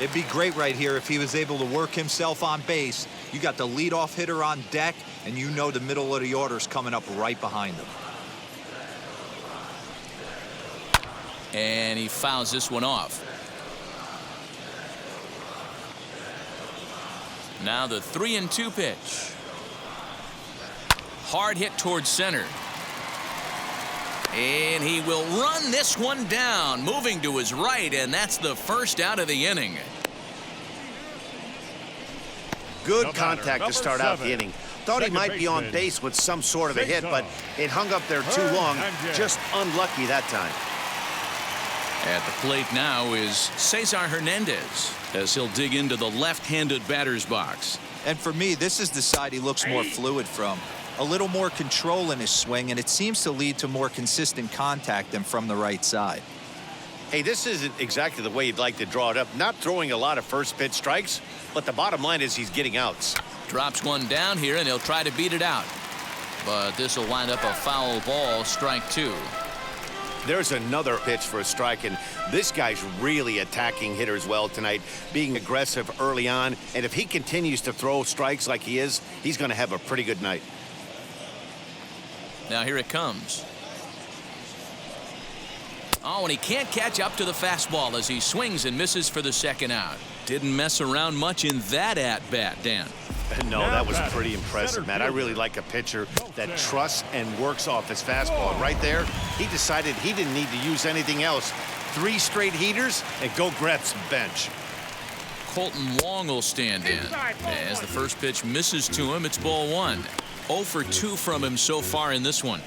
It'd be great right here if he was able to work himself on base. You got the leadoff hitter on deck, and you know the middle of the order's coming up right behind him. And he fouls this one off. Now the 3-2 pitch. Hard hit towards center. And he will run this one down, moving to his right, and that's the first out of the inning. Good contact to start out the inning. Thought he might be on base with some sort of a hit, but it hung up there too long. Just unlucky that time. At the plate now is Cesar Hernandez as he'll dig into the left-handed batter's box. And for me, this is the side he looks more fluid from. A little more control in his swing, and it seems to lead to more consistent contact than from the right side. Hey, this isn't exactly the way you'd like to draw it up. Not throwing a lot of first pitch strikes, but the bottom line is he's getting outs. Drops one down here, and he'll try to beat it out. But this will wind up a foul ball, strike 2. There's another pitch for a strike, and this guy's really attacking hitters well tonight, being aggressive early on. And if he continues to throw strikes like he is, he's going to have a pretty good night. Now here it comes. Oh, and he can't catch up to the fastball as he swings and misses for the second out. Didn't mess around much in that at-bat, Dan. No, that was pretty impressive, Matt. I really like a pitcher that trusts and works off his fastball. And right there, he decided he didn't need to use anything else. 3 straight heaters and go grab some bench. Colton Wong will stand in. As the first pitch misses to him, it's ball 1. 0 for 2 from him so far in this one.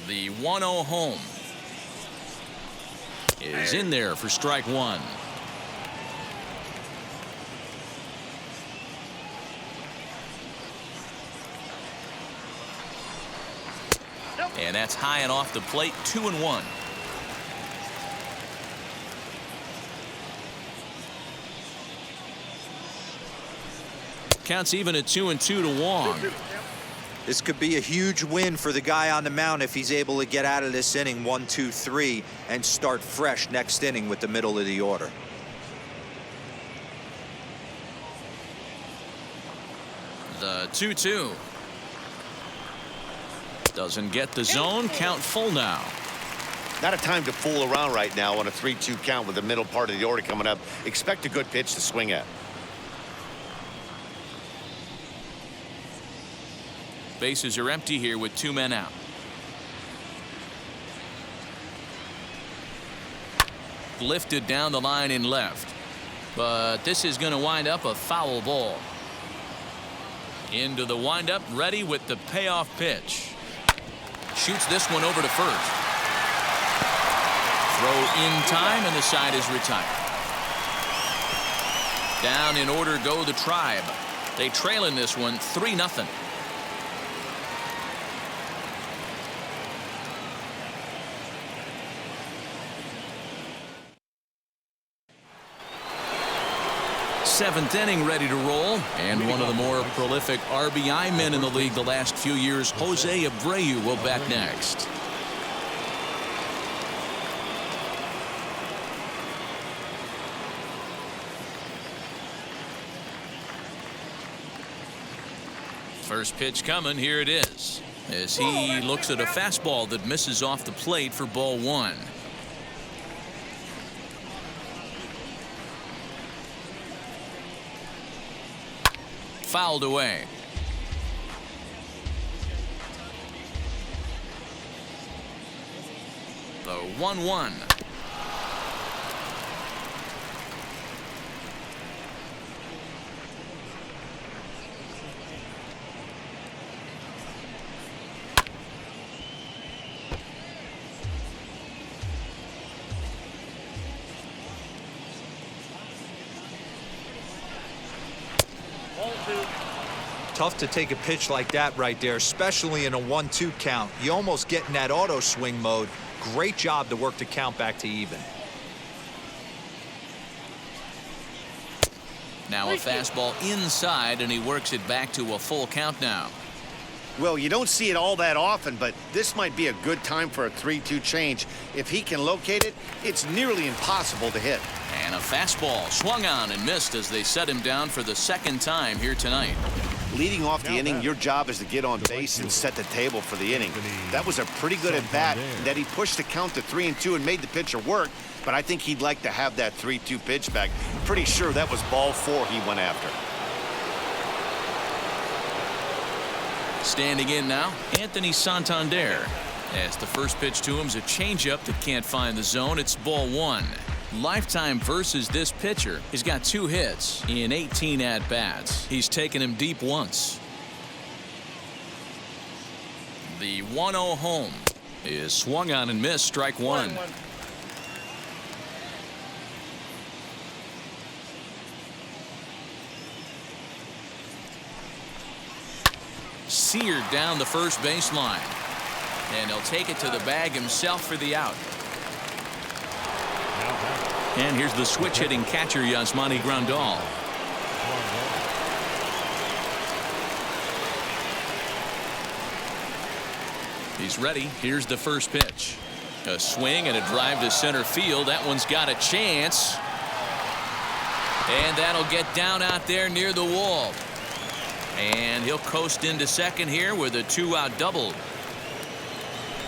The 1-0 home is in there for strike 1. And that's high and off the plate. 2-1. Counts even at 2-2 to Wong. This could be a huge win for the guy on the mound if he's able to get out of this inning 1, 2, 3 and start fresh next inning with the middle of the order. The 2-2. Doesn't get the zone. Count full now. Not a time to fool around right now on a 3-2 count with the middle part of the order coming up. Expect a good pitch to swing at. Bases are empty here with 2 men out. Lifted down the line in left. But this is going to wind up a foul ball. Into the windup, ready with the payoff pitch. Shoots this one over to first. Throw in time, and the side is retired. Down in order go the Tribe. They trail in this one 3-0. seventh inning ready to roll. And one of the more prolific RBI men in the league the last few years, Jose Abreu, will bat next. First pitch coming. Here it is. As he looks at a fastball that misses off the plate for ball one. Fouled away. The 1-1. Tough to take a pitch like that right there, especially in a 1-2 count. You almost get in that auto swing mode. Great job to work the count back to even. Now a fastball inside, and he works it back to a full count now. Well, you don't see it all that often, but this might be a good time for a 3-2 change. If he can locate it, it's nearly impossible to hit. And a fastball swung on and missed as they set him down for the second time here tonight. Leading off the inning, your job is to get on base and set the table for the inning. That was a pretty good at bat that he pushed the count to 3-2 and made the pitcher work, but I think he'd like to have that 3-2 pitch back. Pretty sure that was ball 4 he went after. Standing in now, Anthony Santander. As the first pitch to him is a changeup that can't find the zone. It's ball 1. Lifetime versus this pitcher. He's got 2 hits in 18 at-bats. He's taken him deep once. The 1-0 home is swung on and missed. Strike 1. Seared down the first baseline. And he'll take it to the bag himself for the out. And here's the switch-hitting catcher, Yasmani Grandal. He's ready. Here's the first pitch. A swing and a drive to center field. That one's got a chance. And that'll get down out there near the wall. And he'll coast into second here with a 2-out double.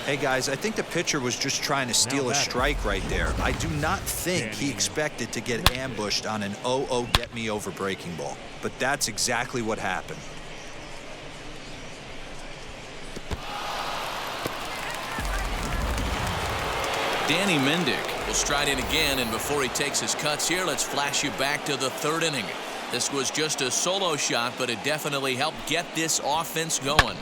Hey guys, I think the pitcher was just trying to steal a strike right there. I do not think he expected to get ambushed on an 0-0 get me over breaking ball, but that's exactly what happened. Danny Mendick will stride in again, and before he takes his cuts here, let's flash you back to the 3rd inning. This was just a solo shot, but it definitely helped get this offense going.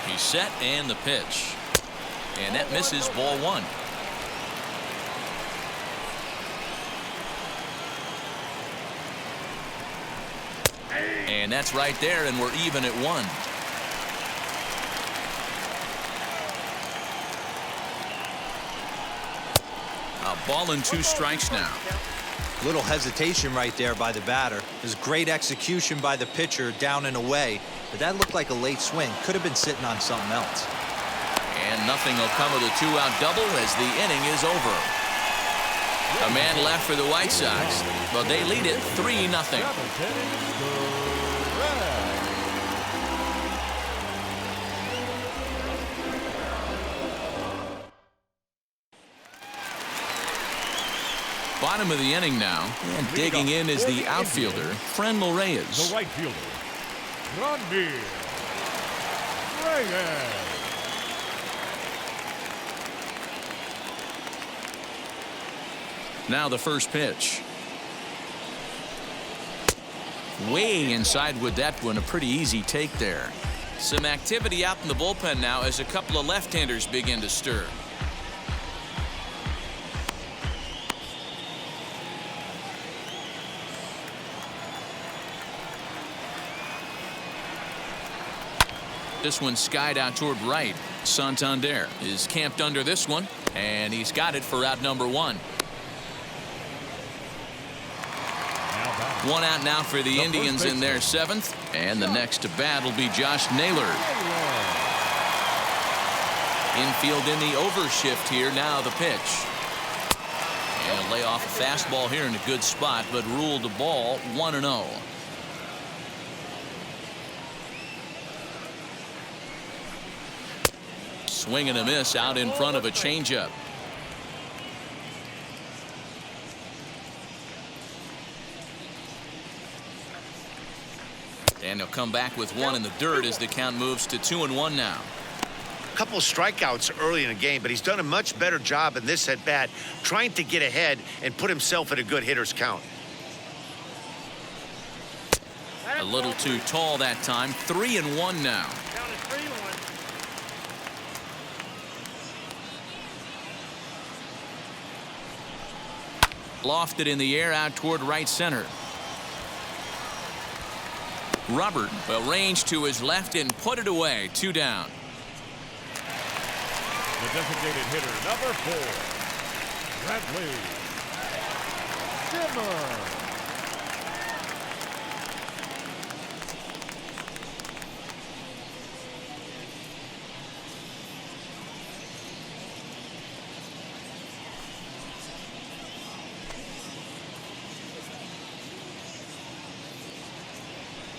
He's set, and the pitch. And that misses, ball 1. And that's right there, and we're even at 1. A ball and 2 strikes now. Little hesitation right there by the batter. It was great execution by the pitcher down and away, but that looked like a late swing. Could have been sitting on something else. And nothing will come of the 2-out double as the inning is over. A man left for the White Sox, but they lead it 3-0. Bottom of the inning now, and digging in is the outfielder, Franmil Reyes. The right fielder, Franmil Reyes. Now the first pitch. Way inside with that one, a pretty easy take there. Some activity out in the bullpen now as a couple of left-handers begin to stir. This one skied out toward right. Santander is camped under this one, and he's got it for out number 1. One out now for the Indians in their 7th, and the next to bat will be Josh Naylor. Infield in the overshift here. Now the pitch. And a lay off a fastball here in a good spot, but ruled the ball 1-0. Swing and a miss out in front of a changeup. And he'll come back with one in the dirt as the count moves to 2-1 now. A couple of strikeouts early in the game, but he's done a much better job in this at bat trying to get ahead and put himself in a good hitter's count. A little too tall that time. 3-1 now. Lofted in the air out toward right center. Robert will range to his left and put it away. 2 down. The designated hitter, number 4, Bradley Zimmer.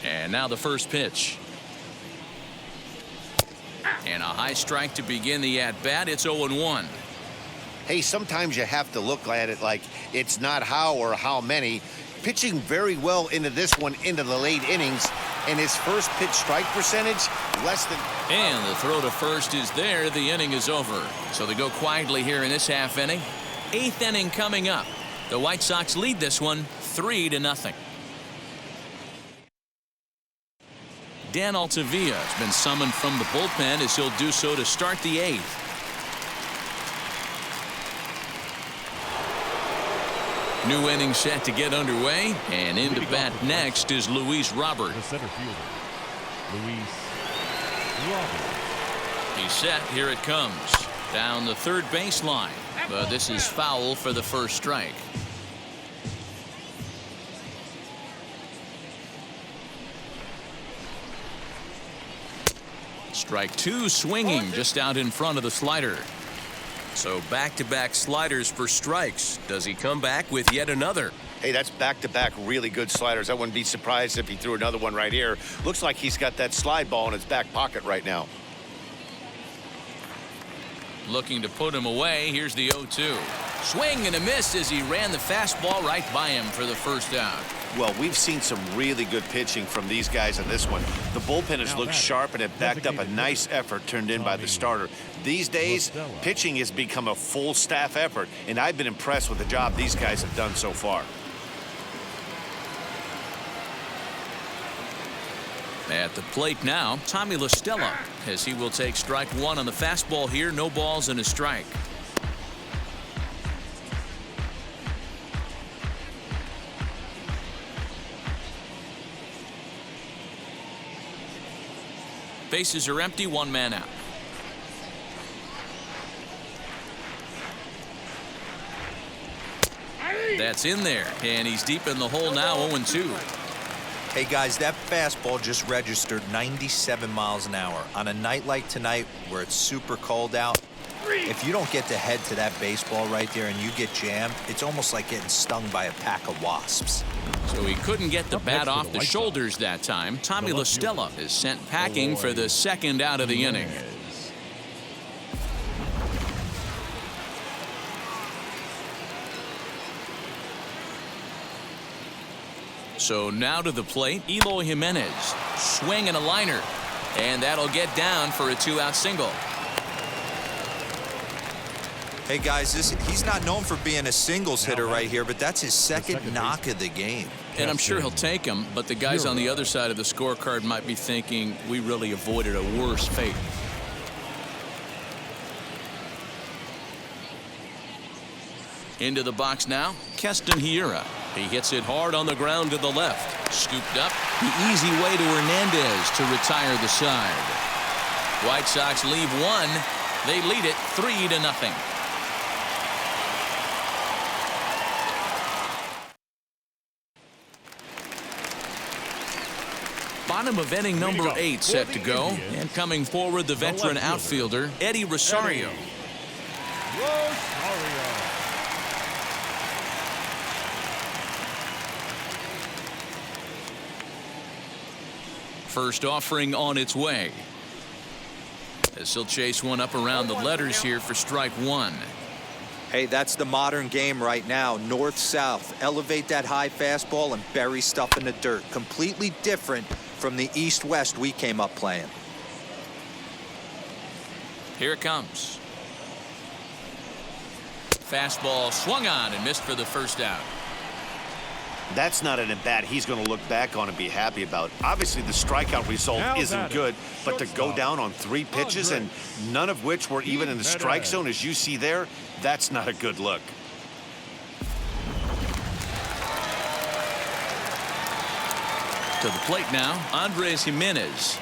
And now the first pitch. And a high strike to begin the at-bat. It's 0-1. Hey, sometimes you have to look at it like it's not how or how many. Pitching very well into this one into the late innings, and his first pitch strike percentage less than. And the throw to first is there. The inning is over. So they go quietly here in this half inning. 8th inning coming up. The White Sox lead this one 3-0. Dan Altavilla has been summoned from the bullpen as he'll do so to start the 8th. New inning set to get underway, and in to bat next is Louise Roberts. The center fielder, Louise Roberts. He's set. Here it comes. Down the third baseline, but this is foul for the first strike. Strike 2 swinging just out in front of the slider. So back-to-back sliders for strikes. Does he come back with yet another? Hey, that's back-to-back really good sliders. I wouldn't be surprised if he threw another one right here. Looks like he's got that slide ball in his back pocket right now. Looking to put him away. Here's the 0-2. Swing and a miss as he ran the fastball right by him for the first out. Well, we've seen some really good pitching from these guys in this one. The bullpen has looked sharp and it backed up a nice effort turned in by the starter. These days, pitching has become a full staff effort, and I've been impressed with the job these guys have done so far. At the plate now, Tommy La Stella, as he will take strike 1 on the fastball here. No balls and a strike. Bases are empty, 1 man out. That's in there, and he's deep in the hole now. 0-2. Hey guys, that fastball just registered 97 miles an hour. On a night like tonight where it's super cold out, if you don't get to head to that baseball right there and you get jammed, it's almost like getting stung by a pack of wasps. So he couldn't get the bat off the shoulders that time. Tommy La Stella is sent packing for the second out of the inning. So now to the plate, Eloy Jimenez. Swing and a liner. And that'll get down for a 2-out single. Hey guys, he's not known for being a singles hitter right here, but that's his second knock of the game. And I'm sure he'll take him, but the guys on the other side of the scorecard might be thinking we really avoided a worse fate. Into the box now, Keston Hiura. He hits it hard on the ground to the left. Scooped up. The easy way to Hernandez to retire the side. White Sox leave one. They lead it 3-0. Bottom of inning number 8 set to go. And coming forward, the veteran outfielder, Eddie Rosario. First offering on its way. As he'll chase one up around the letters here for strike one. Hey, that's the modern game right now. North-south. Elevate that high fastball and bury stuff in the dirt. Completely different from the east-west we came up playing. Here it comes. Fastball swung on and missed for the first out. That's not an at-bat he's going to look back on and be happy about. Obviously, the strikeout result isn't good, but to go down on 3 pitches and none of which were even in the strike zone, as you see there, that's not a good look. To the plate now, Andres Jimenez.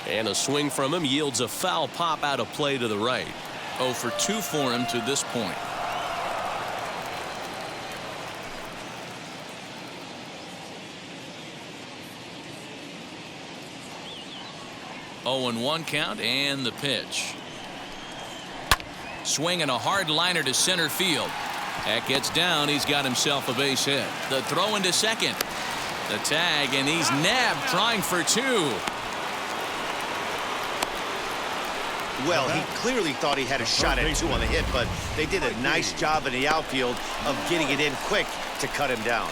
And a swing from him yields a foul pop out of play to the right. 0 for 2 for him to this point. Oh, and 1 count and the pitch. Swinging a hard liner to center field. That gets down. He's got himself a base hit. The throw into second. The tag, and he's nabbed trying for 2. Well, he clearly thought he had a shot at 2 on the hit, but they did a nice job in the outfield of getting it in quick to cut him down.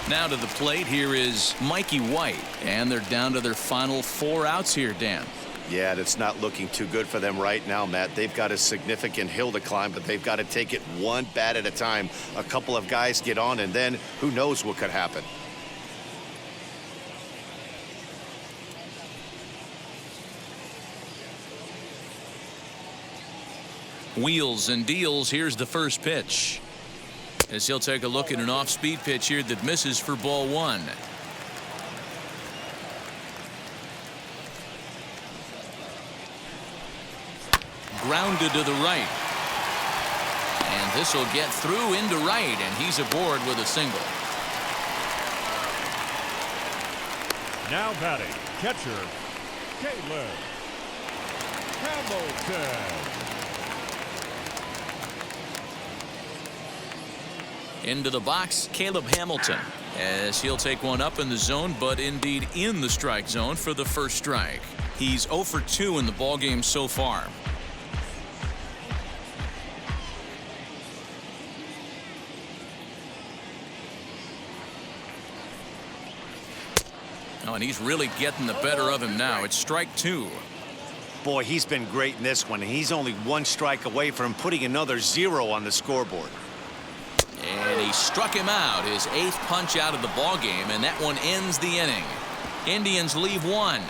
Now to the plate, here is Mikey White, and they're down to their final 4 outs here, Dan. Yeah, it's not looking too good for them right now, Matt. They've got a significant hill to climb, but they've got to take it one bat at a time. A couple of guys get on, and then who knows what could happen. Wheels and deals. Here's the first pitch. As he'll take a look at an off-speed pitch here that misses for ball 1. Grounded to the right. And this will get through into right, and he's aboard with a single. Now batting, catcher, Caleb Hamilton. Into the box, Caleb Hamilton, as he'll take one up in the zone, but indeed in the strike zone for the first strike. He's 0 for 2 in the ballgame so far. Oh, and he's really getting the better of him now. It's strike 2. Boy, he's been great in this one. He's only 1 strike away from putting another 0 on the scoreboard. And he struck him out, his 8th punch out of the ball game, and that one ends the inning. Indians leave 1.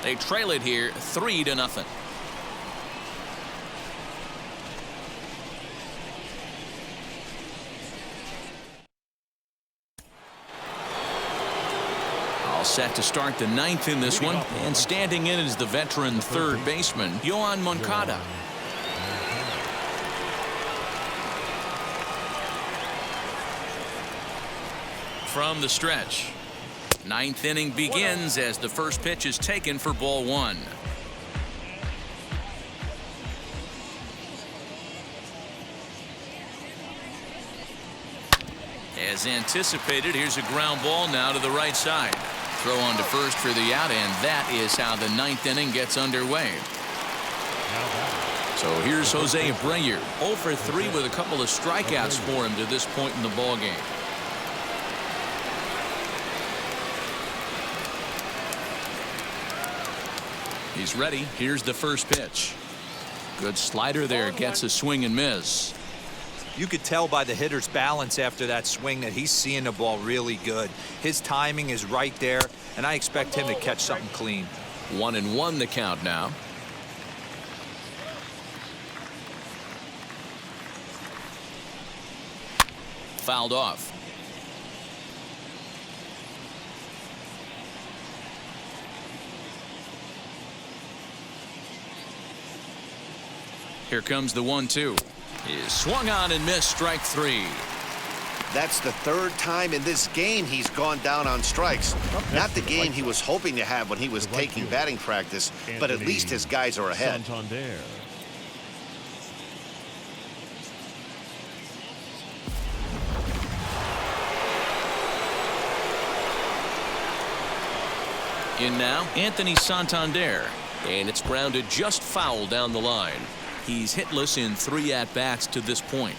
They trail it here 3-0. All set to start the 9th in this one, and standing in is the veteran third baseman, Johann Moncada. From the stretch. 9th inning begins as the first pitch is taken for ball 1. As anticipated, here's a ground ball now to the right side. Throw on to first for the out, and that is how the 9th inning gets underway. So here's Jose Abreu, 0 for 3 with a couple of strikeouts for him to this point in the ball game. He's ready. Here's the first pitch. Good slider there. Gets a swing and miss. You could tell by the hitter's balance after that swing that he's seeing the ball really good. His timing is right there, and I expect him to catch something clean. 1-1 the count now. Fouled off. Here comes the 1-2. Is swung on and missed, strike 3. That's the third time in this game he's gone down on strikes. Not the game he was hoping to have when he was taking batting practice, but at least his guys are ahead. Santander. In now, Anthony Santander. And it's grounded just foul down the line. He's hitless in 3 at-bats to this point.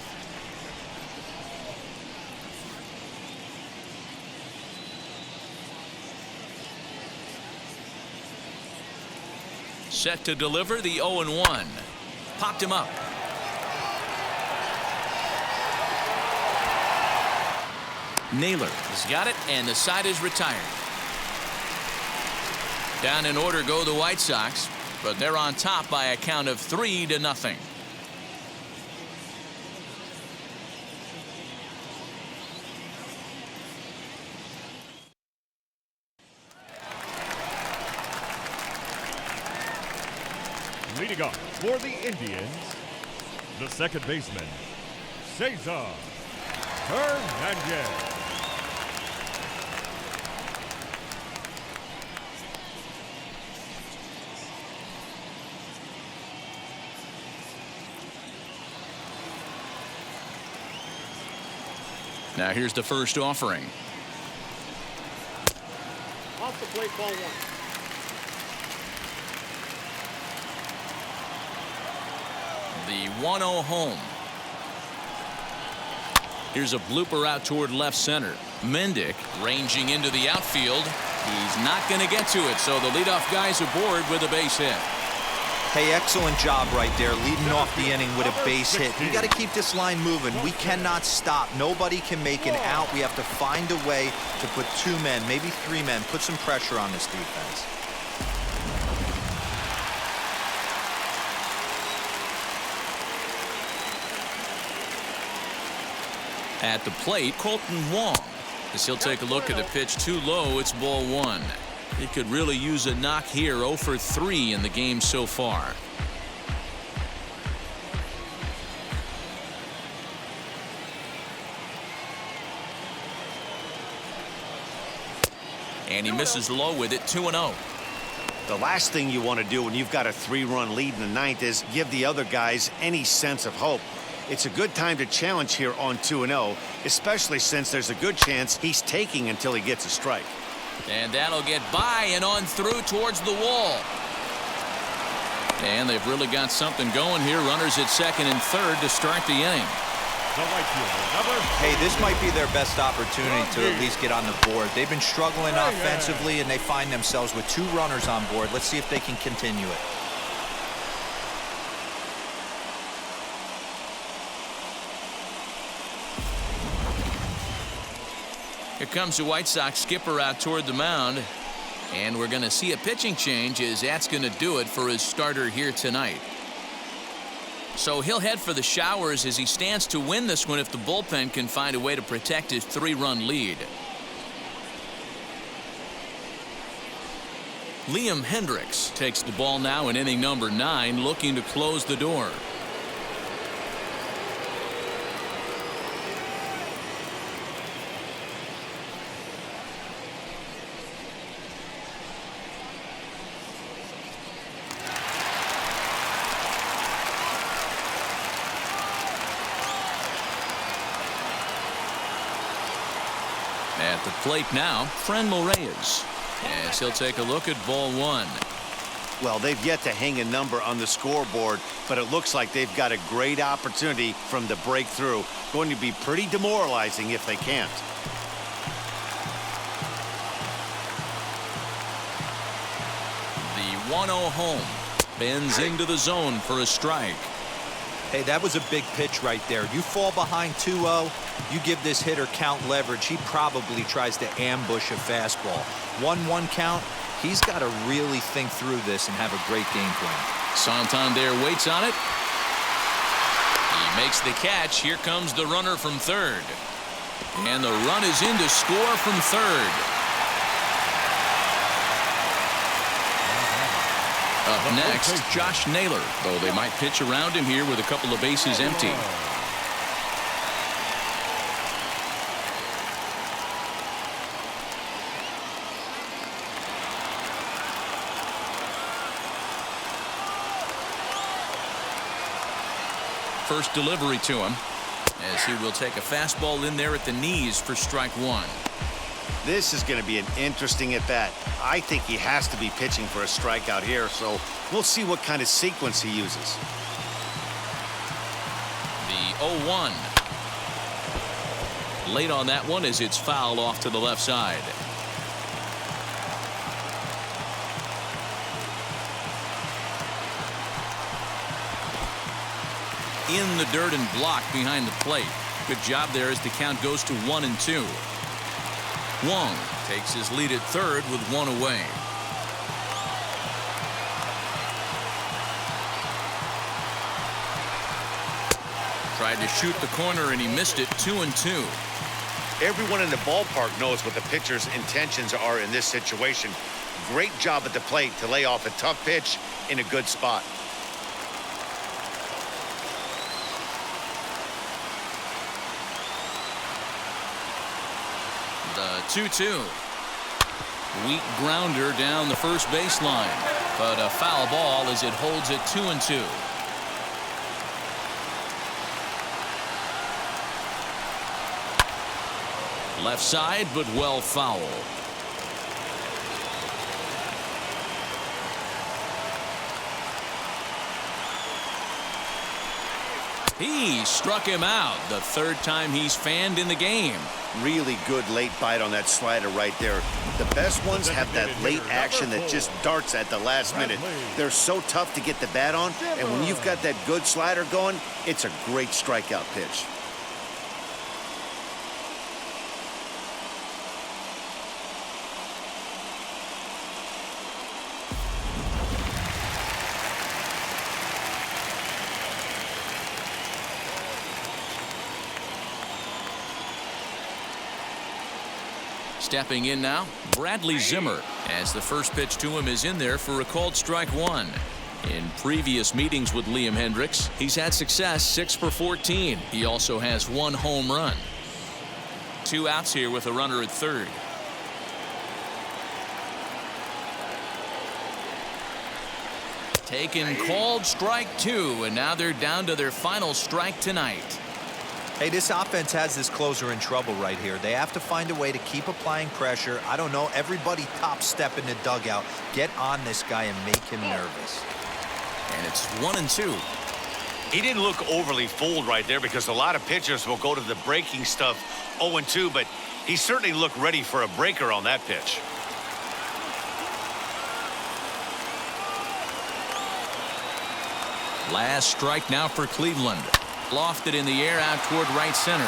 Set to deliver the 0-1. Popped him up. Naylor has got it, and the side is retired. Down in order go the White Sox, but they're on top by a count of 3-0. Leading off for the Indians, the second baseman, Cesar Hernandez. Now here's the first offering. Off the plate, ball 1. The 1-0 home. Here's a blooper out toward left center. Mendick ranging into the outfield. He's not going to get to it, so the leadoff guy's aboard with a base hit. Hey, excellent job right there, leading off the inning with a base hit. We got to keep this line moving. We cannot stop. Nobody can make an out. We have to find a way to put 2 men, maybe 3 men, put some pressure on this defense. At the plate, Colton Wong, as he'll take a look at the pitch too low. It's ball 1. He could really use a knock here. 0 for 3 in the game so far. And he misses low with it. 2-0. The last thing you want to do when you've got a 3-run lead in the 9th is give the other guys any sense of hope. It's a good time to challenge here on 2-0, especially since there's a good chance he's taking until he gets a strike. And that'll get by and on through towards the wall. And they've really got something going here. Runners at second and third to start the inning. Hey, this might be their best opportunity to at least get on the board. They've been struggling offensively, and they find themselves with 2 runners on board. Let's see if they can continue it. Here comes the White Sox skipper out toward the mound. And we're going to see a pitching change, as that's going to do it for his starter here tonight. So he'll head for the showers as he stands to win this one if the bullpen can find a way to protect his 3-run lead. Liam Hendricks takes the ball now in inning number 9, looking to close the door. At the plate now, Franmil Reyes, as he'll take a look at ball 1. Well, they've yet to hang a number on the scoreboard, but it looks like they've got a great opportunity from the breakthrough. Going to be pretty demoralizing if they can't. The 1-0 home. Bends into the zone for a strike. Hey, that was a big pitch right there. You fall behind 2-0, you give this hitter count leverage. He probably tries to ambush a fastball. 1-1 count. He's got to really think through this and have a great game plan. Santander waits on it. He makes the catch. Here comes the runner from third. And the run is in to score from third. Up next, Josh Naylor, though they might pitch around him here with a couple of bases empty. First delivery to him, as he will take a fastball in there at the knees for strike one. This is going to be an interesting at-bat. I think he has to be pitching for a strikeout here, so we'll see what kind of sequence he uses. The 0-1. Late on that one as it's fouled off to the left side. In the dirt and blocked behind the plate. Good job there as the count goes to 1-2. Wong takes his lead at third with one away. Tried to shoot the corner and he missed it. 2-2. Everyone in the ballpark knows what the pitcher's intentions are in this situation. Great job at the plate to lay off a tough pitch in a good spot. The 2-2. Weak grounder down the first baseline, but a foul ball as it holds it 2-2. Left side, but well foul. He struck him out the third time he's fanned in the game. Really good late bite on that slider right there. The best ones have that late action that just darts at the last minute. They're so tough to get the bat on, and when you've got that good slider going, it's a great strikeout pitch. Stepping in now, Bradley Zimmer, as the first pitch to him is in there for a called strike one. In previous meetings with Liam Hendricks, he's had success, 6 for 14. He also has 1 home run. 2 outs here with a runner at third. Taken, called strike 2, and now they're down to their final strike tonight. Hey, this offense has this closer in trouble right here. They have to find a way to keep applying pressure. I don't know, everybody top step in the dugout. Get on this guy and make him nervous. And it's 1-2. He didn't look overly fooled right there because a lot of pitchers will go to the breaking stuff 0-2, but he certainly looked ready for a breaker on that pitch. Last strike now for Cleveland. Lofted in the air out toward right center.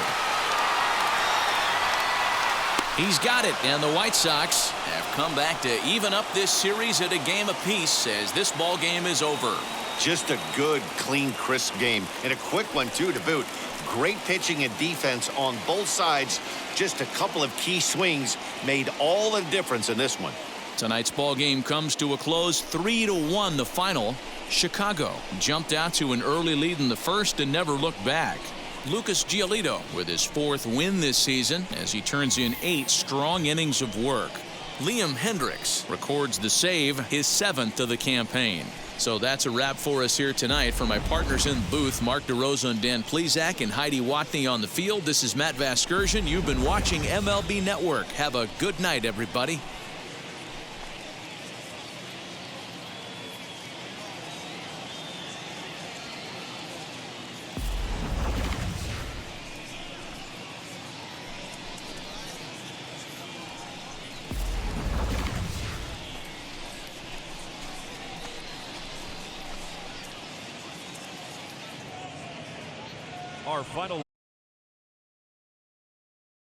He's got it, and the White Sox have come back to even up this series at a game apiece as this ball game is over. Just a good, clean, crisp game, and a quick one too to boot. Great pitching and defense on both sides. Just a couple of key swings made all the difference in this one. Tonight's ball game comes to a close, 3-1 the final. Chicago jumped out to an early lead in the first and never looked back. Lucas Giolito with his 4th win this season as he turns in 8 strong innings of work. Liam Hendricks records the save, his 7th of the campaign. So that's a wrap for us here tonight. For my partners in the booth, Mark DeRosa and Dan Plesac and Heidi Watney on the field, this is Matt Vasgersian. You've been watching MLB Network. Have a good night, everybody. Our final